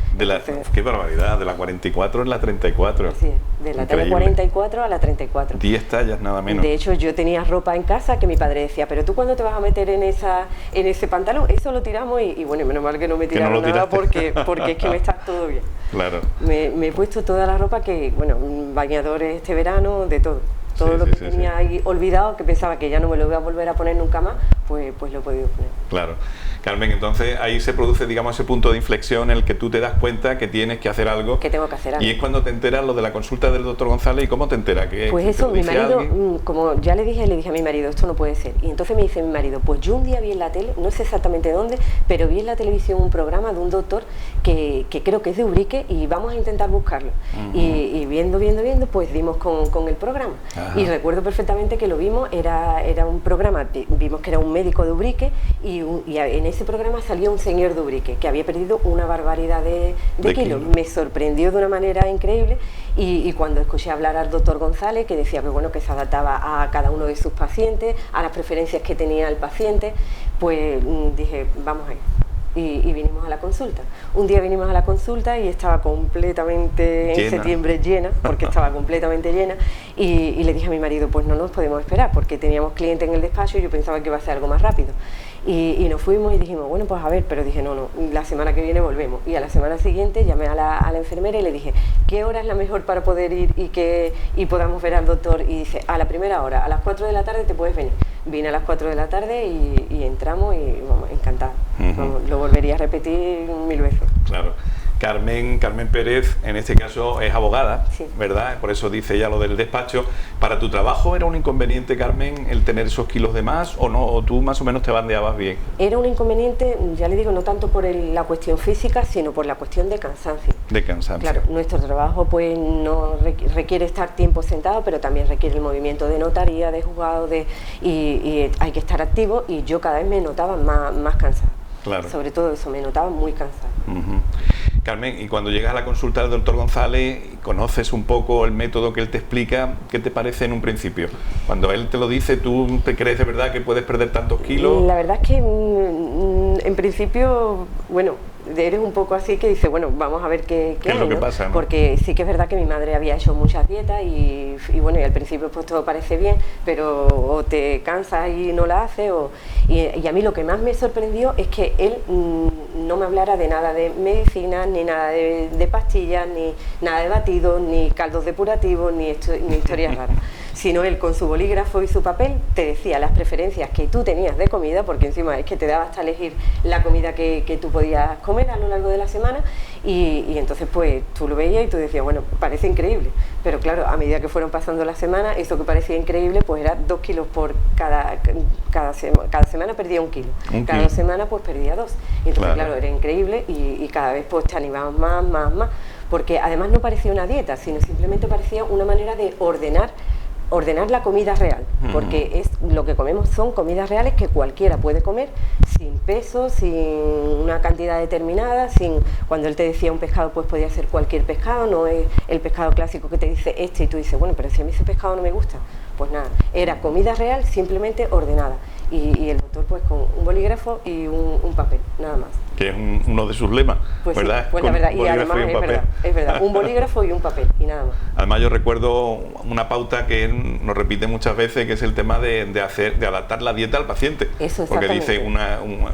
¡Qué barbaridad! De la 44 en la 34. Así es, de la talla 44 a la 34. 10 tallas nada menos. De hecho, yo tenía ropa en casa que mi padre decía, pero tú ¿cuándo te vas a meter en ese pantalón? Eso lo tiramos y bueno, menos mal que no me tiraron nada porque es que me está todo bien. Claro. Me he puesto toda la ropa que, bueno, bañadores este verano, de todo. Todo lo que tenía ahí olvidado, que pensaba que ya no me lo voy a volver a poner nunca más, pues lo he podido poner. Claro. Carmen, entonces ahí se produce, digamos, ese punto de inflexión en el que tú te das cuenta que tienes que hacer algo. Que tengo que hacer algo. Y es cuando te enteras lo de la consulta del doctor González. ¿Y cómo te enteras? Pues eso, mi marido, como ya le dije a mi marido, esto no puede ser. Y entonces me dice mi marido, pues yo un día vi en la tele, no sé exactamente dónde, pero vi en la televisión un programa de un doctor que creo que es de Ubrique y vamos a intentar buscarlo. Y viendo, pues dimos con el programa. Y recuerdo perfectamente que lo vimos, era un programa, vimos que era un médico de Ubrique y en ese programa salía un señor de Ubrique que había perdido una barbaridad de kilos. Me sorprendió de una manera increíble y cuando escuché hablar al doctor González, que decía que bueno, que se adaptaba a cada uno de sus pacientes, a las preferencias que tenía el paciente, pues dije, vamos a ir. Y vinimos a la consulta. Un día vinimos a la consulta y estaba completamente en septiembre llena, porque estaba completamente llena, y le dije a mi marido, pues no nos podemos esperar, porque teníamos cliente en el despacho y yo pensaba que iba a ser algo más rápido. Y nos fuimos y dijimos, bueno, pues a ver, pero dije, no, la semana que viene volvemos. Y a la semana siguiente llamé a la enfermera y le dije, ¿qué hora es la mejor para poder ir y podamos ver al doctor? Y dice, a la primera hora, a las 4 de la tarde te puedes venir. Vine a las 4 de la tarde y entramos y vamos, encantada. Vamos, lo volvería a repetir 1000 veces. Claro. Carmen Pérez, en este caso, es abogada, sí, ¿verdad? Por eso dice ella lo del despacho. ¿Para tu trabajo era un inconveniente, Carmen, el tener esos kilos de más o no? ¿O tú más o menos te bandeabas bien? Era un inconveniente, ya le digo, no tanto por la cuestión física, sino por la cuestión de cansancio. De cansancio. Claro, nuestro trabajo pues no requiere estar tiempo sentado, pero también requiere el movimiento de notaría, de juzgado, y hay que estar activo, y yo cada vez me notaba más cansada. Claro. Sobre todo eso, me notaba muy cansada. Carmen, y cuando llegas a la consulta del doctor González, conoces un poco el método que él te explica, ¿qué te parece en un principio? Cuando él te lo dice, ¿tú te crees de verdad que puedes perder tantos kilos? La verdad es que en principio, bueno, eres un poco así que dice, bueno, vamos a ver qué es lo que pasa, ¿no? Porque sí que es verdad que mi madre había hecho muchas dietas y bueno, y al principio pues todo parece bien, pero o te cansas y no la haces, y a mí lo que más me sorprendió es que él no me hablara de nada de medicina, ni nada de pastillas, ni nada de batidos, ni caldos depurativos, ni historias raras, sino él con su bolígrafo y su papel te decía las preferencias que tú tenías de comida, porque encima es que te daba hasta elegir la comida que tú podías comer a lo largo de la semana, y entonces pues tú lo veías y tú decías, bueno, parece increíble, pero claro, a medida que fueron pasando las semanas, eso que parecía increíble pues era 2 kilos por cada semana perdía 1 kilo, cada 2 semanas pues perdía 2, y entonces claro, era increíble, y cada vez pues te animabas más, porque además no parecía una dieta, sino simplemente parecía una manera de ordenar la comida real, porque lo que comemos son comidas reales que cualquiera puede comer, sin peso, sin una cantidad determinada, cuando él te decía un pescado pues podía ser cualquier pescado, no es el pescado clásico que te dice y tú dices, bueno, pero si a mí ese pescado no me gusta, pues nada, era comida real simplemente ordenada, y el doctor pues con un bolígrafo y un papel, nada más. Que es uno de sus lemas, pues ¿verdad? Sí, pues la verdad, y además es verdad, un bolígrafo y un papel, y nada más. Además yo recuerdo una pauta que él nos repite muchas veces, que es el tema de adaptar la dieta al paciente. Eso, porque dice,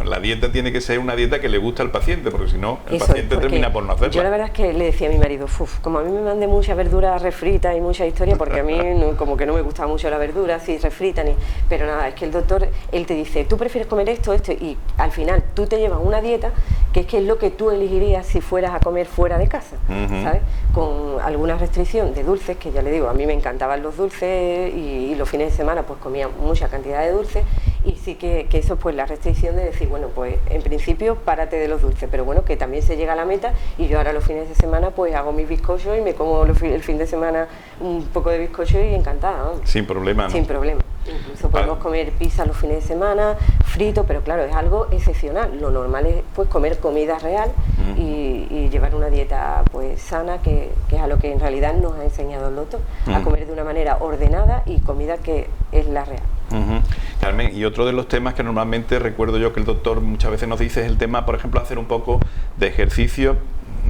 la dieta tiene que ser una dieta que le gusta al paciente, porque si no, el paciente termina por no hacerla. Yo la verdad es que le decía a mi marido, como a mí me mandé mucha verdura refrita y mucha historia, porque a mí como que no me gustaba mucho la verdura, así refrita, pero nada, es que el doctor, él te dice, tú prefieres comer esto, y al final tú te llevas una dieta que es lo que tú elegirías si fueras a comer fuera de casa, ¿sabes? Con alguna restricción de dulces, que ya le digo, a mí me encantaban los dulces, y los fines de semana pues comía mucha cantidad de dulces, y sí que eso pues la restricción de decir, bueno, pues en principio párate de los dulces, pero bueno, que también se llega a la meta, y yo ahora los fines de semana pues hago mis bizcochos y me como el fin de semana un poco de bizcocho y encantada, ¿no? Sin problema, ¿no? Sin problema. Incluso podemos comer pizza los fines de semana, frito, pero claro, es algo excepcional. Lo normal es pues comer comida real y llevar una dieta pues sana, que es a lo que en realidad nos ha enseñado el doctor, a comer de una manera ordenada y comida que es la real. Carmen, y otro de los temas que normalmente recuerdo yo que el doctor muchas veces nos dice es el tema, por ejemplo, hacer un poco de ejercicio,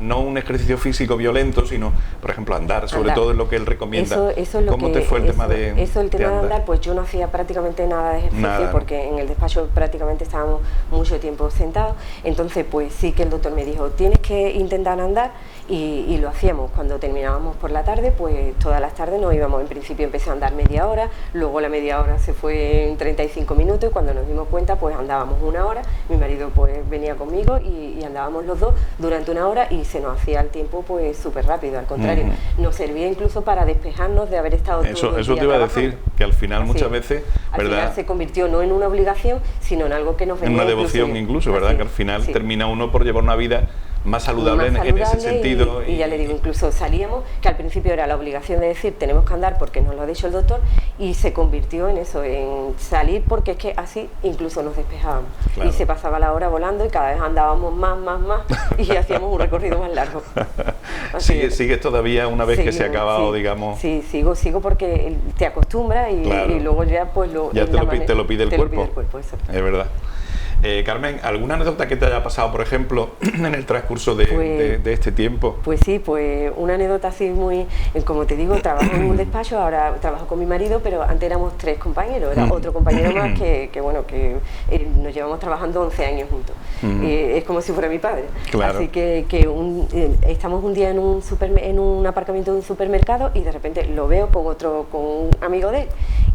no un ejercicio físico violento, sino, por ejemplo, andar, sobre todo es lo que él recomienda. Eso es lo ¿Cómo te fue el tema de andar? El tema de andar, pues yo no hacía prácticamente nada de ejercicio, porque en el despacho prácticamente estábamos mucho tiempo sentados, entonces pues sí que el doctor me dijo, tienes que intentar andar, y lo hacíamos. Cuando terminábamos por la tarde, pues todas las tardes nos íbamos, en principio empecé a andar media hora, luego la media hora se fue en 35 minutos, y cuando nos dimos cuenta pues andábamos 1 hora, mi marido pues venía conmigo y andábamos los dos durante 1 hora, y se nos hacía el tiempo pues súper rápido, al contrario, nos servía incluso para despejarnos de haber estado todo el día Eso te iba a decir, que al final muchas veces, al ¿verdad? final se convirtió no en una obligación, sino en algo que nos venía en una devoción incluso, ¿verdad? Que al final termina uno por llevar una vida más saludable, en ese sentido. Y ya le digo, incluso salíamos, que al principio era la obligación de decir tenemos que andar porque nos lo ha dicho el doctor, y se convirtió en eso, en salir porque es que así incluso nos despejábamos. Claro. Y se pasaba la hora volando y cada vez andábamos más y hacíamos un recorrido más largo. ¿Sigues todavía una vez que se ha acabado, digamos? Sí, sigo porque te acostumbras y luego ya pues te lo pide el cuerpo. Es verdad. Carmen, ¿alguna anécdota que te haya pasado, por ejemplo, en el transcurso de este tiempo? Pues sí, pues una anécdota así muy, como te digo, trabajo en un despacho, ahora trabajo con mi marido, pero antes éramos 3 compañeros, era otro compañero más que nos llevamos trabajando 11 años juntos. Es como si fuera mi padre. Claro. Así que estamos un día en un aparcamiento de un supermercado, y de repente lo veo con un amigo de él,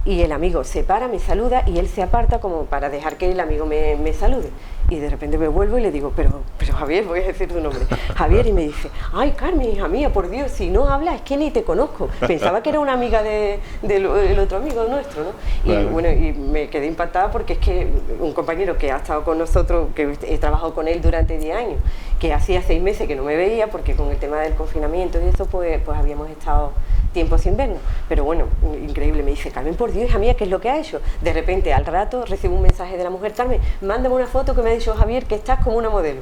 y el amigo se para, me saluda, y él se aparta como para dejar que el amigo me salude. Y de repente me vuelvo y le digo, pero Javier, voy a decir tu nombre, Javier, y me dice, ay Carmen, hija mía, por Dios, si no hablas es que ni te conozco. Pensaba que era una amiga del otro amigo nuestro, ¿no? Y bueno, y me quedé impactada porque es que un compañero que ha estado con nosotros, que he trabajado con él durante 10 años, que hacía 6 meses que no me veía, porque con el tema del confinamiento y eso, pues habíamos estado tiempo sin vernos, pero bueno, increíble. Me dice, Carmen, por Dios, hija mía, ¿qué es lo que ha hecho? De repente, al rato, recibo un mensaje de la mujer, Carmen, mándame una foto que me ha dicho Javier que estás como una modelo.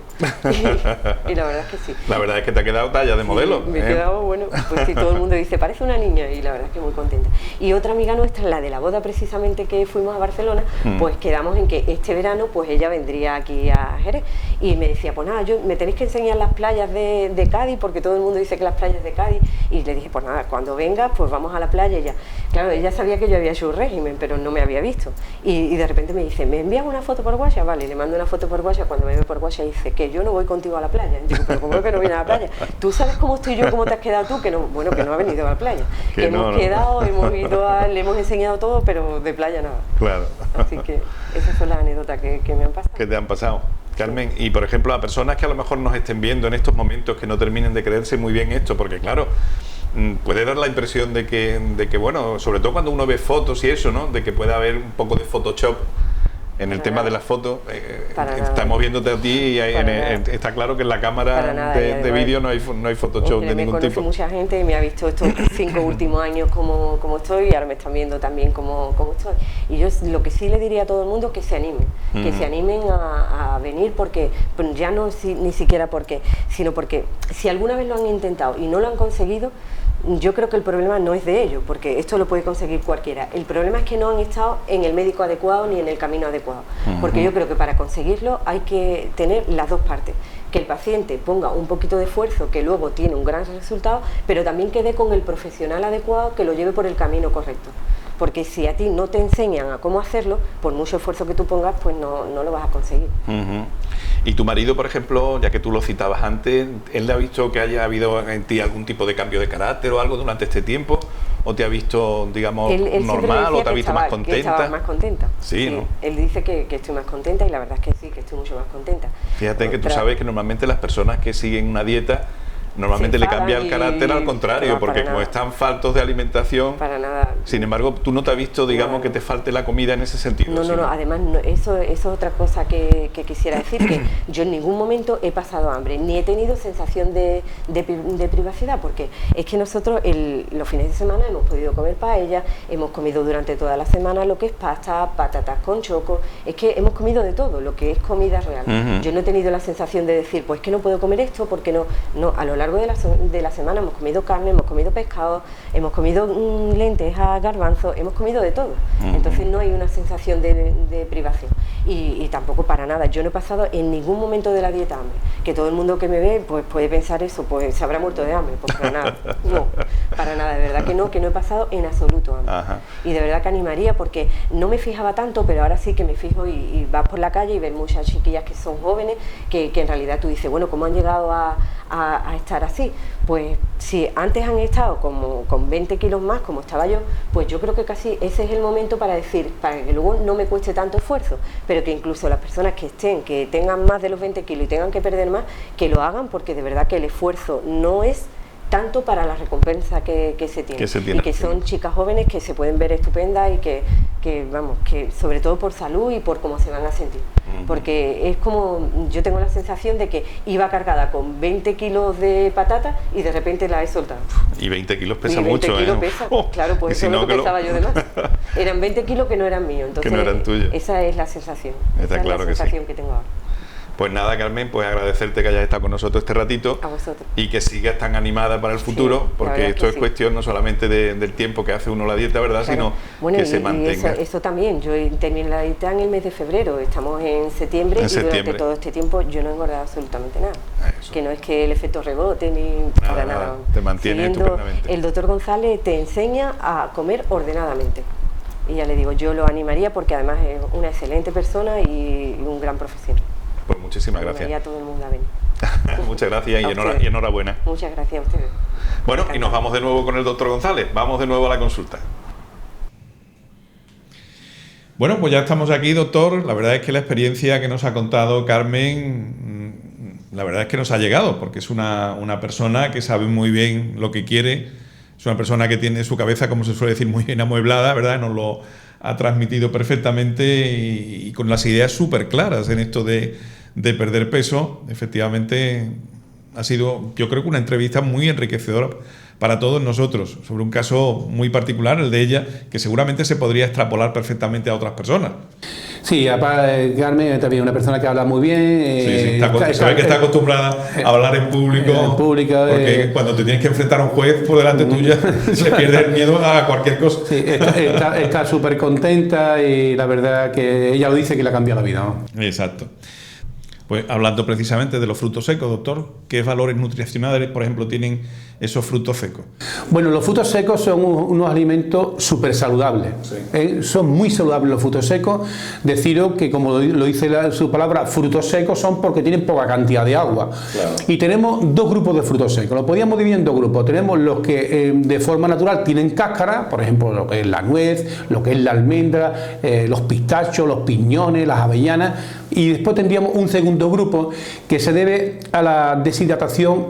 Y la verdad es que sí. La verdad es que te ha quedado talla de modelo. Sí, me he quedado, bueno, pues sí, todo el mundo dice, parece una niña, y la verdad es que muy contenta. Y otra amiga nuestra, la de la boda precisamente que fuimos a Barcelona, pues quedamos en que este verano, pues ella vendría aquí a Jerez, y me decía, pues nada, me tenéis que enseñar las playas de Cádiz, porque todo el mundo dice que las playas de Cádiz, y le dije, pues nada, cuando venga, pues vamos a la playa. Y ya, claro, ella sabía que yo había hecho un régimen, pero no me había visto, y de repente me dice, ¿me envías una foto por WhatsApp? Vale, le mando una foto por WhatsApp. Cuando me ve por WhatsApp dice, que yo no voy contigo a la playa. Y digo, pero ¿cómo que no viene a la playa? ¿Tú sabes cómo estoy yo, cómo te has quedado tú? Que no, bueno, que no ha venido a la playa, que hemos quedado, hemos ido le hemos enseñado todo, pero de playa nada. Claro. Así que esas son las anécdotas que me han pasado. ¿Qué te han pasado, Carmen? Y por ejemplo, a personas que a lo mejor nos estén viendo en estos momentos, que no terminen de creerse muy bien esto, porque claro, puede dar la impresión de que bueno, sobre todo cuando uno ve fotos y eso, ¿no? De que puede haber un poco de Photoshop en el tema de las fotos. Estamos viéndote a ti y está claro que en la cámara de vídeo no hay Photoshop de ningún tipo. Mucha gente y me ha visto estos 5 últimos años como estoy, y ahora me están viendo también como estoy. Y yo lo que sí le diría a todo el mundo es que se animen a venir, porque ya no ni siquiera porque, sino porque si alguna vez lo han intentado y no lo han conseguido, yo creo que el problema no es de ellos, porque esto lo puede conseguir cualquiera. El problema es que no han estado en el médico adecuado ni en el camino adecuado, porque yo creo que para conseguirlo hay que tener las dos partes, que el paciente ponga un poquito de esfuerzo, que luego tiene un gran resultado, pero también que dé con el profesional adecuado que lo lleve por el camino correcto. Porque si a ti no te enseñan a cómo hacerlo, por mucho esfuerzo que tú pongas, pues no lo vas a conseguir. Y tu marido, por ejemplo, ya que tú lo citabas antes, ¿él le ha visto que haya habido en ti algún tipo de cambio de carácter o algo durante este tiempo? ¿O te ha visto, digamos, él normal o te ha visto más contenta? Que estaba más contenta. Sí, ¿no? Él dice que estoy más contenta, y la verdad es que sí, que estoy mucho más contenta. Fíjate que tú sabes que normalmente las personas que siguen una dieta normalmente le cambia el carácter al contrario, porque como están faltos de alimentación, para nada. Sin embargo, tú no te has visto, digamos, que te falte la comida en ese sentido. No, además eso es otra cosa que quisiera decir, que yo en ningún momento he pasado hambre, ni he tenido sensación de privacidad, porque es que nosotros los fines de semana hemos podido comer paella, hemos comido durante toda la semana lo que es pasta, patatas con choco, es que hemos comido de todo, lo que es comida real. Yo no he tenido la sensación de decir, pues que no puedo comer esto, porque no, a lo largo de la semana hemos comido carne, hemos comido pescado, hemos comido lentejas, garbanzos, hemos comido de todo. Entonces no hay una sensación de privación, y tampoco para nada. Yo no he pasado en ningún momento de la dieta hambre, que todo el mundo que me ve pues puede pensar eso, pues se habrá muerto de hambre, pues para nada, no, para nada, de verdad que no he pasado en absoluto hambre. Y de verdad que animaría, porque no me fijaba tanto, pero ahora sí que me fijo, y vas por la calle y ves muchas chiquillas que son jóvenes, que en realidad tú dices, bueno, ¿cómo han llegado a estar así? Pues si antes han estado como con 20 kilos más, como estaba yo, pues yo creo que casi ese es el momento para decir, para que luego no me cueste tanto esfuerzo, pero que incluso las personas que tengan más de los 20 kilos y tengan que perder más, que lo hagan, porque de verdad que el esfuerzo no es tanto para la recompensa que se tiene, y que son chicas jóvenes que se pueden ver estupendas, y que sobre todo por salud y por cómo se van a sentir, porque es como, yo tengo la sensación de que iba cargada con 20 kilos de patata y de repente la he soltado. Y 20 kilos pesa mucho, 20 kilos pesa, claro, pues eso es lo que pesaba yo de más. Eran 20 kilos que no eran míos, entonces que no eran tuyos. Esa es la sensación, Está claro que tengo ahora. Pues nada, Carmen, pues agradecerte que hayas estado con nosotros este ratito. A vosotros. Y que sigas tan animada para el futuro, porque esto es cuestión no solamente del tiempo que hace uno la dieta, ¿verdad? Claro. Sino que se mantenga. Eso también, yo terminé la dieta en el mes de febrero, estamos en septiembre, durante todo este tiempo yo no he engordado absolutamente nada. Que no es que el efecto rebote ni para nada. Te mantiene estupendamente. El doctor González te enseña a comer ordenadamente. Y ya le digo, yo lo animaría, porque además es una excelente persona y un gran profesional. Pues muchísimas gracias. Y a todo el mundo a venir. Muchas gracias y enhorabuena. Muchas gracias a ustedes. Bueno, y nos vamos de nuevo con el doctor González. Vamos de nuevo a la consulta. Bueno, pues ya estamos aquí, doctor. La verdad es que la experiencia que nos ha contado Carmen, la verdad es que nos ha llegado, porque es una persona que sabe muy bien lo que quiere, es una persona que tiene su cabeza, como se suele decir, muy bien amueblada, ¿verdad? Nos lo ha transmitido perfectamente y con las ideas súper claras en esto de perder peso. Efectivamente, ha sido, yo creo que una entrevista muy enriquecedora para todos nosotros, sobre un caso muy particular, el de ella, que seguramente se podría extrapolar perfectamente a otras personas. Sí, aparte, Carmen también es una persona que habla muy bien. Se ve que está acostumbrada a hablar en público, porque cuando te tienes que enfrentar a un juez por delante tuya, se pierde el miedo a cualquier cosa. Sí, está súper contenta y la verdad que ella lo dice que le ha cambiado la vida, ¿no? Exacto. Pues hablando precisamente de los frutos secos, doctor, ¿qué valores nutricionales, por ejemplo, tienen esos frutos secos? Bueno, los frutos secos son unos alimentos súper saludables. Sí. Son muy saludables los frutos secos. Deciros que, como lo dice su palabra, frutos secos son porque tienen poca cantidad de agua. Claro. Y tenemos dos grupos de frutos secos. Los podríamos dividir en dos grupos. Tenemos los que de forma natural tienen cáscara, por ejemplo, lo que es la nuez, lo que es la almendra, los pistachos, los piñones, las avellanas. Y después tendríamos un segundo grupo que se debe a la deshidratación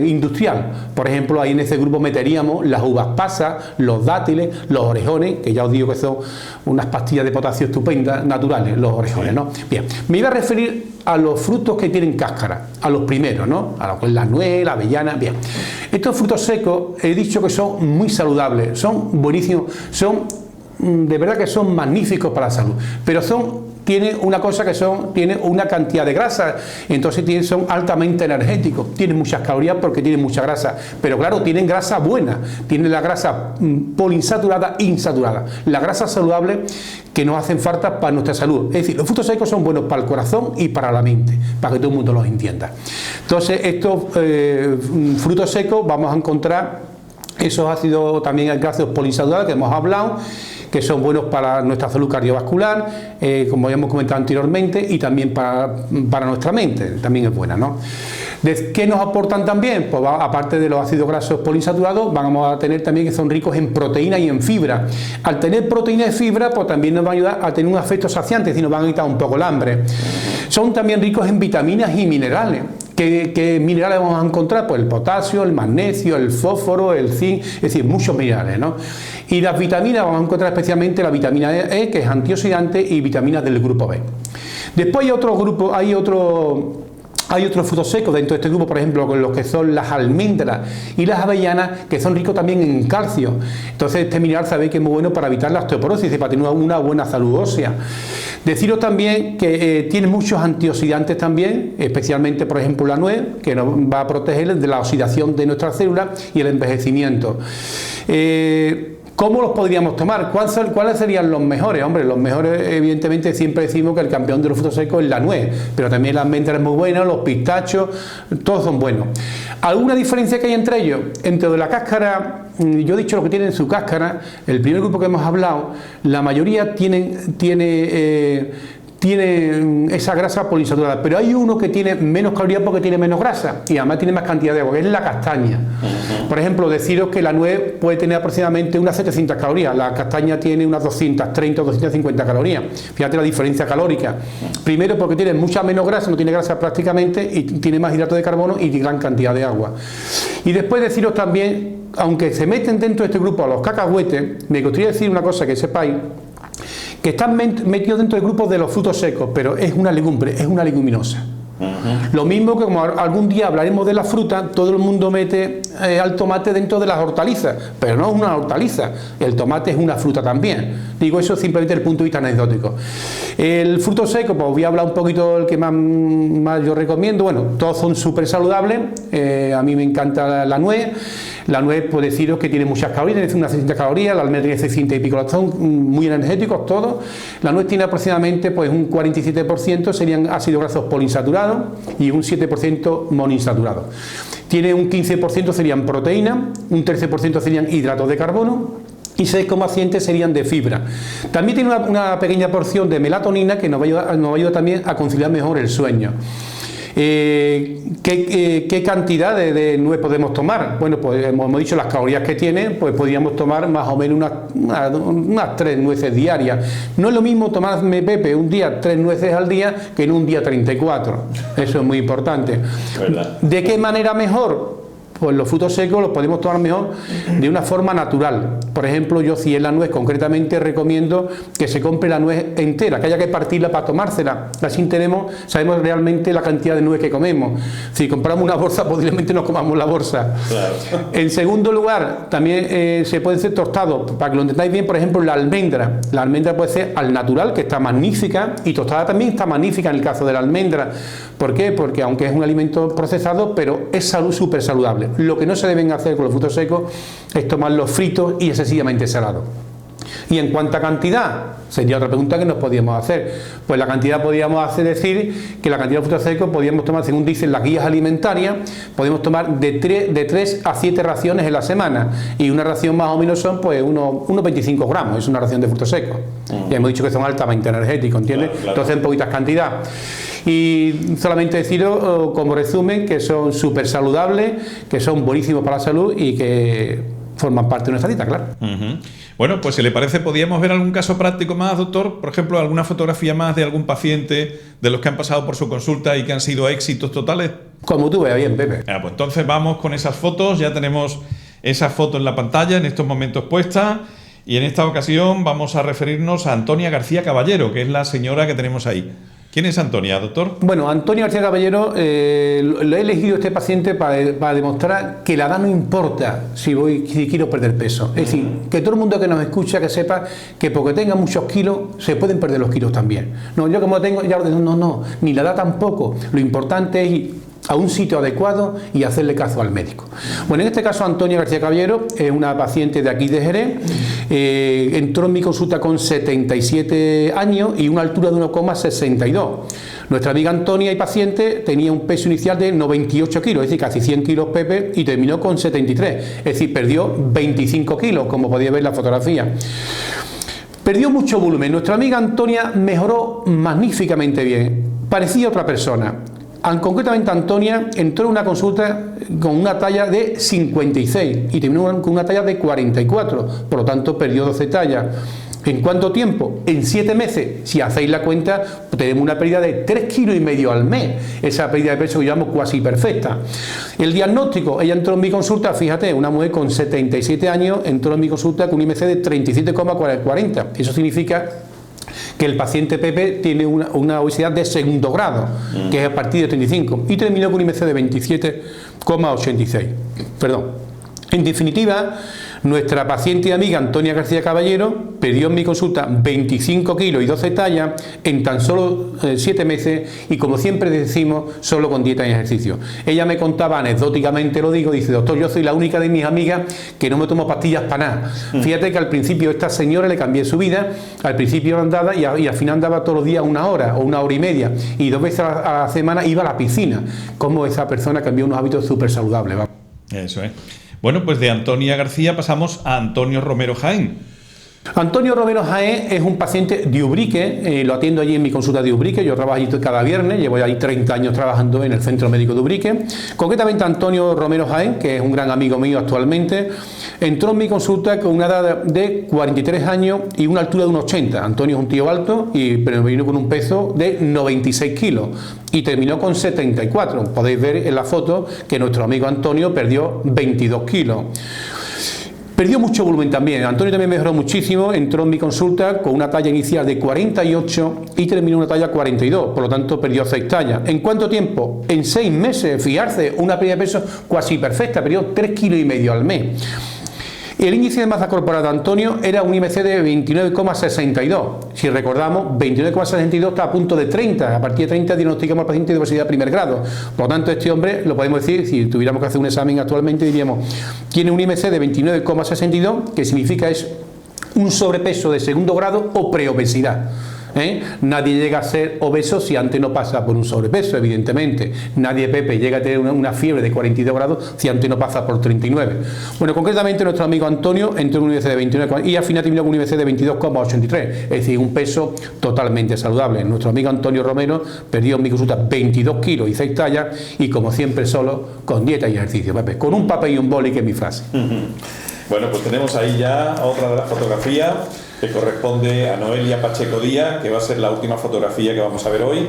industrial. Por ejemplo, ahí en ese grupo meteríamos las uvas pasas, los dátiles, los orejones, que ya os digo que son unas pastillas de potasio estupendas, naturales, los orejones, ¿no? Bien, me iba a referir a los frutos que tienen cáscara, a los primeros, ¿no? A lo que es la nuez, la avellana, bien. Estos frutos secos he dicho que son muy saludables, son buenísimos, son de verdad que son magníficos para la salud, pero tiene una cosa que tiene una cantidad de grasa, entonces son altamente energéticos, tienen muchas calorías porque tienen mucha grasa, pero claro, tienen grasa buena, tienen la grasa poliinsaturada e insaturada, la grasa saludable que nos hacen falta para nuestra salud. Es decir, los frutos secos son buenos para el corazón y para la mente, para que todo el mundo los entienda. Entonces, estos frutos secos vamos a encontrar esos ácidos también ácidos poliinsaturados que hemos hablado, que son buenos para nuestra salud cardiovascular, como ya hemos comentado anteriormente, y también para nuestra mente, también es buena, ¿no? ¿Qué nos aportan también? Pues aparte de los ácidos grasos poliinsaturados, vamos a tener también que son ricos en proteína y en fibra. Al tener proteína y fibra, pues también nos va a ayudar a tener un efecto saciante, es decir, nos van a quitar un poco el hambre. Son también ricos en vitaminas y minerales. ¿Qué minerales vamos a encontrar? Pues el potasio, el magnesio, el fósforo, el zinc, es decir, muchos minerales, ¿no? Y las vitaminas vamos a encontrar especialmente la vitamina E, que es antioxidante, y vitaminas del grupo B. Después hay otro grupo, hay otros frutos secos dentro de este grupo, por ejemplo, con los que son las almendras y las avellanas, que son ricos también en calcio. Entonces, este mineral sabéis que es muy bueno para evitar la osteoporosis y para tener una buena salud ósea. Deciros también que tiene muchos antioxidantes también, especialmente, por ejemplo, la nuez, que nos va a proteger de la oxidación de nuestras células y el envejecimiento. ¿Cómo los podríamos tomar? ¿Cuáles serían los mejores? Hombre, los mejores, evidentemente, siempre decimos que el campeón de los frutos secos es la nuez, pero también la almendra es muy buena, los pistachos, todos son buenos. ¿Alguna diferencia que hay entre ellos? Entre de la cáscara, yo he dicho lo que tienen en su cáscara, el primer grupo que hemos hablado, la mayoría tiene esa grasa poliinsaturada, pero hay uno que tiene menos calorías porque tiene menos grasa y además tiene más cantidad de agua, que es la castaña. Por ejemplo, deciros que la nuez puede tener aproximadamente unas 700 calorías, la castaña tiene unas 230 o 250 calorías. Fíjate la diferencia calórica. Primero porque tiene mucha menos grasa, no tiene grasa prácticamente, y tiene más hidrato de carbono y gran cantidad de agua. Y después deciros también, aunque se meten dentro de este grupo a los cacahuetes, me gustaría decir una cosa que sepáis, que están metidos dentro del grupo de los frutos secos, pero es una legumbre, es una leguminosa. Lo mismo que como algún día hablaremos de la fruta, todo el mundo mete al tomate dentro de las hortalizas, pero no es una hortaliza, el tomate es una fruta también. Digo eso simplemente desde el punto de vista anecdótico. El fruto seco, pues voy a hablar un poquito del que más yo recomiendo. Bueno, todos son súper saludables, a mí me encanta la nuez. La nuez, pues deciros que tiene muchas calorías, tiene unas 600 calorías, la almendra tiene 600 y pico, son muy energéticos todos. La nuez tiene aproximadamente pues un 47% serían ácidos grasos poliinsaturados y un 7% monoinsaturados. Tiene un 15% serían proteínas, un 13% serían hidratos de carbono y 6,7 serían de fibra. También tiene una pequeña porción de melatonina que nos va a ayudar también a conciliar mejor el sueño. ¿Qué cantidad de nuez podemos tomar? Bueno, pues hemos dicho las calorías que tiene, pues podríamos tomar más o menos unas 3 nueces diarias. No es lo mismo tomarme, Pepe, un día 3 nueces al día que en un día 34. Eso es muy importante. ¿Verdad? ¿De qué manera mejor? Pues los frutos secos los podemos tomar mejor de una forma natural. Por ejemplo, yo si es la nuez concretamente recomiendo que se compre la nuez entera, que haya que partirla para tomársela. Así sabemos realmente la cantidad de nuez que comemos. Si compramos una bolsa, posiblemente no comamos la bolsa. Claro. En segundo lugar, también se pueden ser tostados. Para que lo entendáis bien, por ejemplo, la almendra. La almendra puede ser al natural, que está magnífica, y tostada también está magnífica en el caso de la almendra. ¿Por qué? Porque aunque es un alimento procesado, pero es súper saludable. Lo que no se deben hacer con los frutos secos es tomarlos fritos y excesivamente salados. Y en cuanto a cantidad, sería otra pregunta que nos podíamos hacer. Pues la cantidad podríamos decir que la cantidad de frutos secos podríamos tomar, según dicen las guías alimentarias, podemos tomar de 3 a 7 raciones en la semana. Y una ración más o menos son pues unos 25 gramos, es una ración de frutos secos. Ya hemos dicho que son altamente energéticos, ¿entiendes? Claro, claro. Entonces en poquitas cantidades. Y solamente deciros como resumen que son súper saludables, que son buenísimos para la salud y que forman parte de nuestra dieta, claro. Bueno, pues si le parece, podríamos ver algún caso práctico más, doctor. Por ejemplo, alguna fotografía más de algún paciente de los que han pasado por su consulta y que han sido éxitos totales. Como tú veas bien, Pepe. Pues entonces vamos con esas fotos. Ya tenemos esas fotos en la pantalla en estos momentos puestas. Y en esta ocasión vamos a referirnos a Antonia García Caballero, que es la señora que tenemos ahí. ¿Quién es Antonia, doctor? Bueno, Antonia García Caballero, lo he elegido este paciente para demostrar que la edad no importa si quiero perder peso. Es decir, que todo el mundo que nos escucha que sepa que porque tenga muchos kilos se pueden perder los kilos también. No, yo como tengo, ya no, ni la edad tampoco. Lo importante es ir a un sitio adecuado y hacerle caso al médico. Bueno, en este caso Antonia García Caballero es una paciente de aquí de Jerez, entró en mi consulta con 77 años y una altura de 1,62. Nuestra amiga Antonia y paciente tenía un peso inicial de 98 kilos, es decir, casi 100 kilos, Pepe, y terminó con 73, es decir, perdió 25 kilos, como podéis ver en la fotografía. Perdió mucho volumen. Nuestra amiga Antonia mejoró magníficamente bien, parecía otra persona. Concretamente Antonia entró en una consulta con una talla de 56 y terminó con una talla de 44, por lo tanto perdió 12 tallas. ¿En cuánto tiempo? En 7 meses. Si hacéis la cuenta, tenemos una pérdida de 3,5 kilos al mes. Esa pérdida de peso que llamamos cuasi perfecta. El diagnóstico, ella entró en mi consulta, fíjate, una mujer con 77 años entró en mi consulta con un IMC de 37,40. Eso significa que el paciente Pepe tiene una obesidad de segundo grado, que es a partir de 35, y terminó con un IMC de 27,86. Perdón. En definitiva, nuestra paciente y amiga Antonia García Caballero perdió en mi consulta 25 kilos y 12 tallas en tan solo 7 meses y, como siempre decimos, solo con dieta y ejercicio. Ella me contaba, anecdóticamente lo digo, dice: doctor, yo soy la única de mis amigas que no me tomo pastillas para nada. Fíjate que al principio a esta señora le cambié su vida, al principio andaba y al final andaba todos los días 1 hora o 1 hora y media y 2 veces a la semana iba a la piscina. Cómo esa persona cambió unos hábitos súper saludables. ¿Va? Eso es. Bueno, pues de Antonia García pasamos a Antonio Romero Jaén. Antonio Romero Jaén es un paciente de Ubrique, lo atiendo allí en mi consulta de Ubrique, yo trabajo allí cada viernes, llevo ahí 30 años trabajando en el Centro Médico de Ubrique. Concretamente Antonio Romero Jaén, que es un gran amigo mío actualmente, entró en mi consulta con una edad de 43 años y una altura de 1,80. Antonio es un tío alto, pero vino con un peso de 96 kilos y terminó con 74. Podéis ver en la foto que nuestro amigo Antonio perdió 22 kilos. Perdió mucho volumen también. Antonio también mejoró muchísimo, entró en mi consulta con una talla inicial de 48 y terminó una talla 42, por lo tanto perdió 6 tallas. ¿En cuánto tiempo? En 6 meses, fijarse, una pérdida de peso casi perfecta, perdió 3,5 kilos al mes. El índice de masa corporal de Antonio era un IMC de 29,62. Si recordamos, 29,62 está a punto de 30. A partir de 30 diagnosticamos al paciente de obesidad de primer grado. Por lo tanto, este hombre, lo podemos decir, si tuviéramos que hacer un examen actualmente, diríamos, tiene un IMC de 29,62, que significa es un sobrepeso de segundo grado o preobesidad. Nadie llega a ser obeso si antes no pasa por un sobrepeso, evidentemente. Nadie, Pepe, llega a tener una fiebre de 42 grados si antes no pasa por 39. Bueno, concretamente nuestro amigo Antonio entró en un IMC de 29 y al final terminó con un IMC de 22,83, es decir, un peso totalmente saludable. Nuestro amigo Antonio Romero perdió en mi consulta 22 kilos y 6 tallas y como siempre solo con dieta y ejercicio, Pepe, con un papel y un boli, que es mi frase. Bueno, pues tenemos ahí ya otra de las fotografías que corresponde a Noelia Pacheco Díaz, que va a ser la última fotografía que vamos a ver hoy.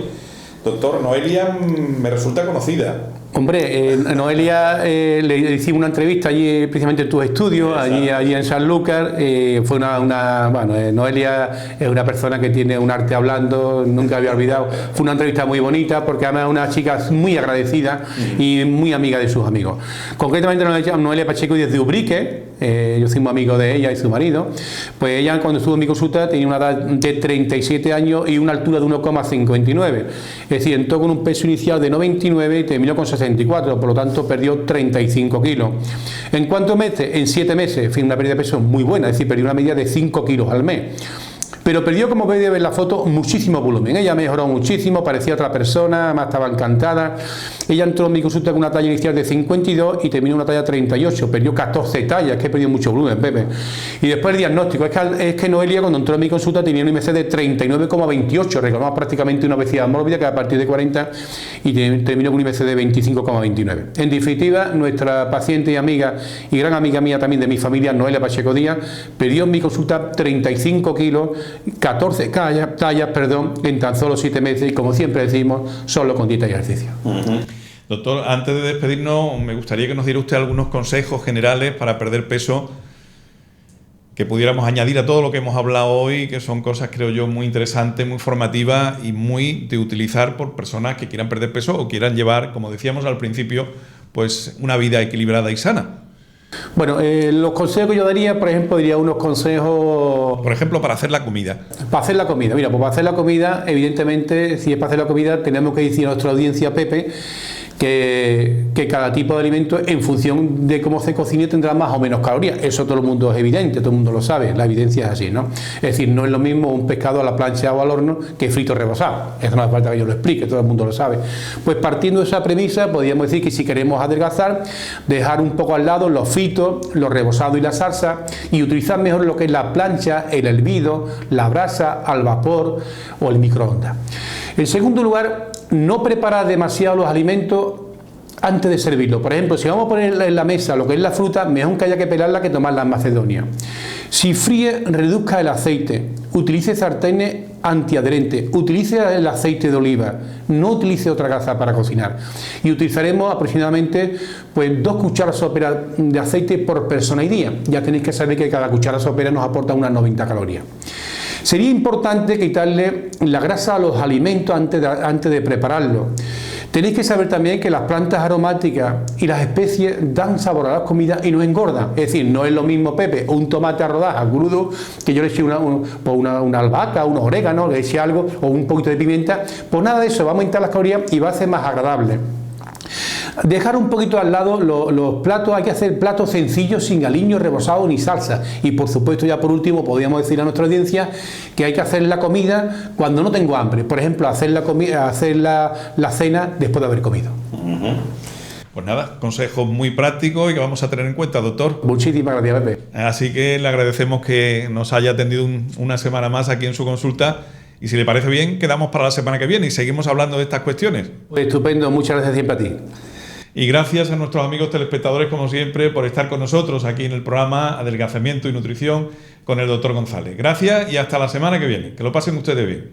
Doctor, Noelia me resulta conocida. Hombre, Noelia, le hicimos una entrevista allí precisamente en tus estudios, allí en Sanlúcar. Fue bueno, Noelia es una persona que tiene un arte hablando, nunca había olvidado. Fue una entrevista muy bonita porque además es una chica muy agradecida y muy amiga de sus amigos. Concretamente Noelia Pacheco desde Ubrique, yo soy muy amigo de ella y su marido. Pues ella cuando estuvo en mi consulta tenía una edad de 37 años y una altura de 1,59. Es decir, entró con un peso inicial de 99 y terminó con 64, por lo tanto perdió 35 kilos. ¿En cuántos meses? En 7 meses, una pérdida de peso muy buena, es decir, perdió una media de 5 kilos al mes. Pero perdió, como podéis ver en la foto, muchísimo volumen. Ella mejoró muchísimo, parecía otra persona, además estaba encantada. Ella entró en mi consulta con una talla inicial de 52 y terminó una talla 38, perdió 14 tallas, que perdió mucho volumen, Pepe. Y después el diagnóstico, es que Noelia cuando entró en mi consulta tenía un IMC de 39,28, reclamaba prácticamente una obesidad mórbida que a partir de 40 y terminó con un IMC de 25,29. En definitiva, nuestra paciente y amiga, y gran amiga mía también de mi familia, Noelia Pacheco Díaz, perdió en mi consulta 35 kilos, 14 tallas, en tan solo 7 meses y, como siempre decimos, solo con dieta y ejercicio. Doctor, antes de despedirnos, me gustaría que nos diera usted algunos consejos generales para perder peso que pudiéramos añadir a todo lo que hemos hablado hoy, que son cosas, creo yo, muy interesantes, muy formativas y muy de utilizar por personas que quieran perder peso o quieran llevar, como decíamos al principio, pues una vida equilibrada y sana. Bueno, los consejos que yo daría, por ejemplo, diría unos consejos... Por ejemplo, para hacer la comida. Para hacer la comida, mira, pues para hacer la comida, evidentemente, si es para hacer la comida, tenemos que decir a nuestra audiencia, Pepe, que cada tipo de alimento, en función de cómo se cocine, tendrá más o menos calorías. Eso todo el mundo es evidente, todo el mundo lo sabe, la evidencia es así, ¿no? Es decir, no es lo mismo un pescado a la plancha o al horno que frito rebozado. Eso no hace falta que yo lo explique, todo el mundo lo sabe. Pues partiendo de esa premisa, podríamos decir que si queremos adelgazar, dejar un poco al lado los fritos, los rebozados y la salsa y utilizar mejor lo que es la plancha, el hervido, la brasa, al vapor o el microondas. En segundo lugar, no preparar demasiado los alimentos antes de servirlo. Por ejemplo, si vamos a poner en la mesa lo que es la fruta, mejor que haya que pelarla que tomarla en Macedonia. Si fríe, reduzca el aceite. Utilice sartenes antiadherentes. Utilice el aceite de oliva. No utilice otra grasa para cocinar. Y utilizaremos aproximadamente 2 cucharas soperas de aceite por persona y día. Ya tenéis que saber que cada cuchara sopera nos aporta unas 90 calorías. Sería importante quitarle la grasa a los alimentos antes de prepararlo. Tenéis que saber también que las plantas aromáticas y las especies dan sabor a las comidas y no engordan. Es decir, no es lo mismo, Pepe, un tomate a rodajas crudo, que yo le eché una albahaca, unos oréganos, le eché algo, o un poquito de pimienta. Pues nada de eso, va a aumentar las calorías y va a ser más agradable. Dejar un poquito al lado los platos, hay que hacer platos sencillos, sin aliños, rebozados ni salsa. Y por supuesto, ya por último, podríamos decir a nuestra audiencia que hay que hacer la comida cuando no tengo hambre. Por ejemplo, hacer la cena después de haber comido. Pues nada, consejos muy prácticos y que vamos a tener en cuenta, doctor. Muchísimas gracias, Pepe. Así que le agradecemos que nos haya atendido una semana más aquí en su consulta. Y si le parece bien, quedamos para la semana que viene y seguimos hablando de estas cuestiones. Pues estupendo, muchas gracias siempre a ti. Y gracias a nuestros amigos telespectadores, como siempre, por estar con nosotros aquí en el programa Adelgazamiento y Nutrición con el doctor González. Gracias y hasta la semana que viene. Que lo pasen ustedes bien.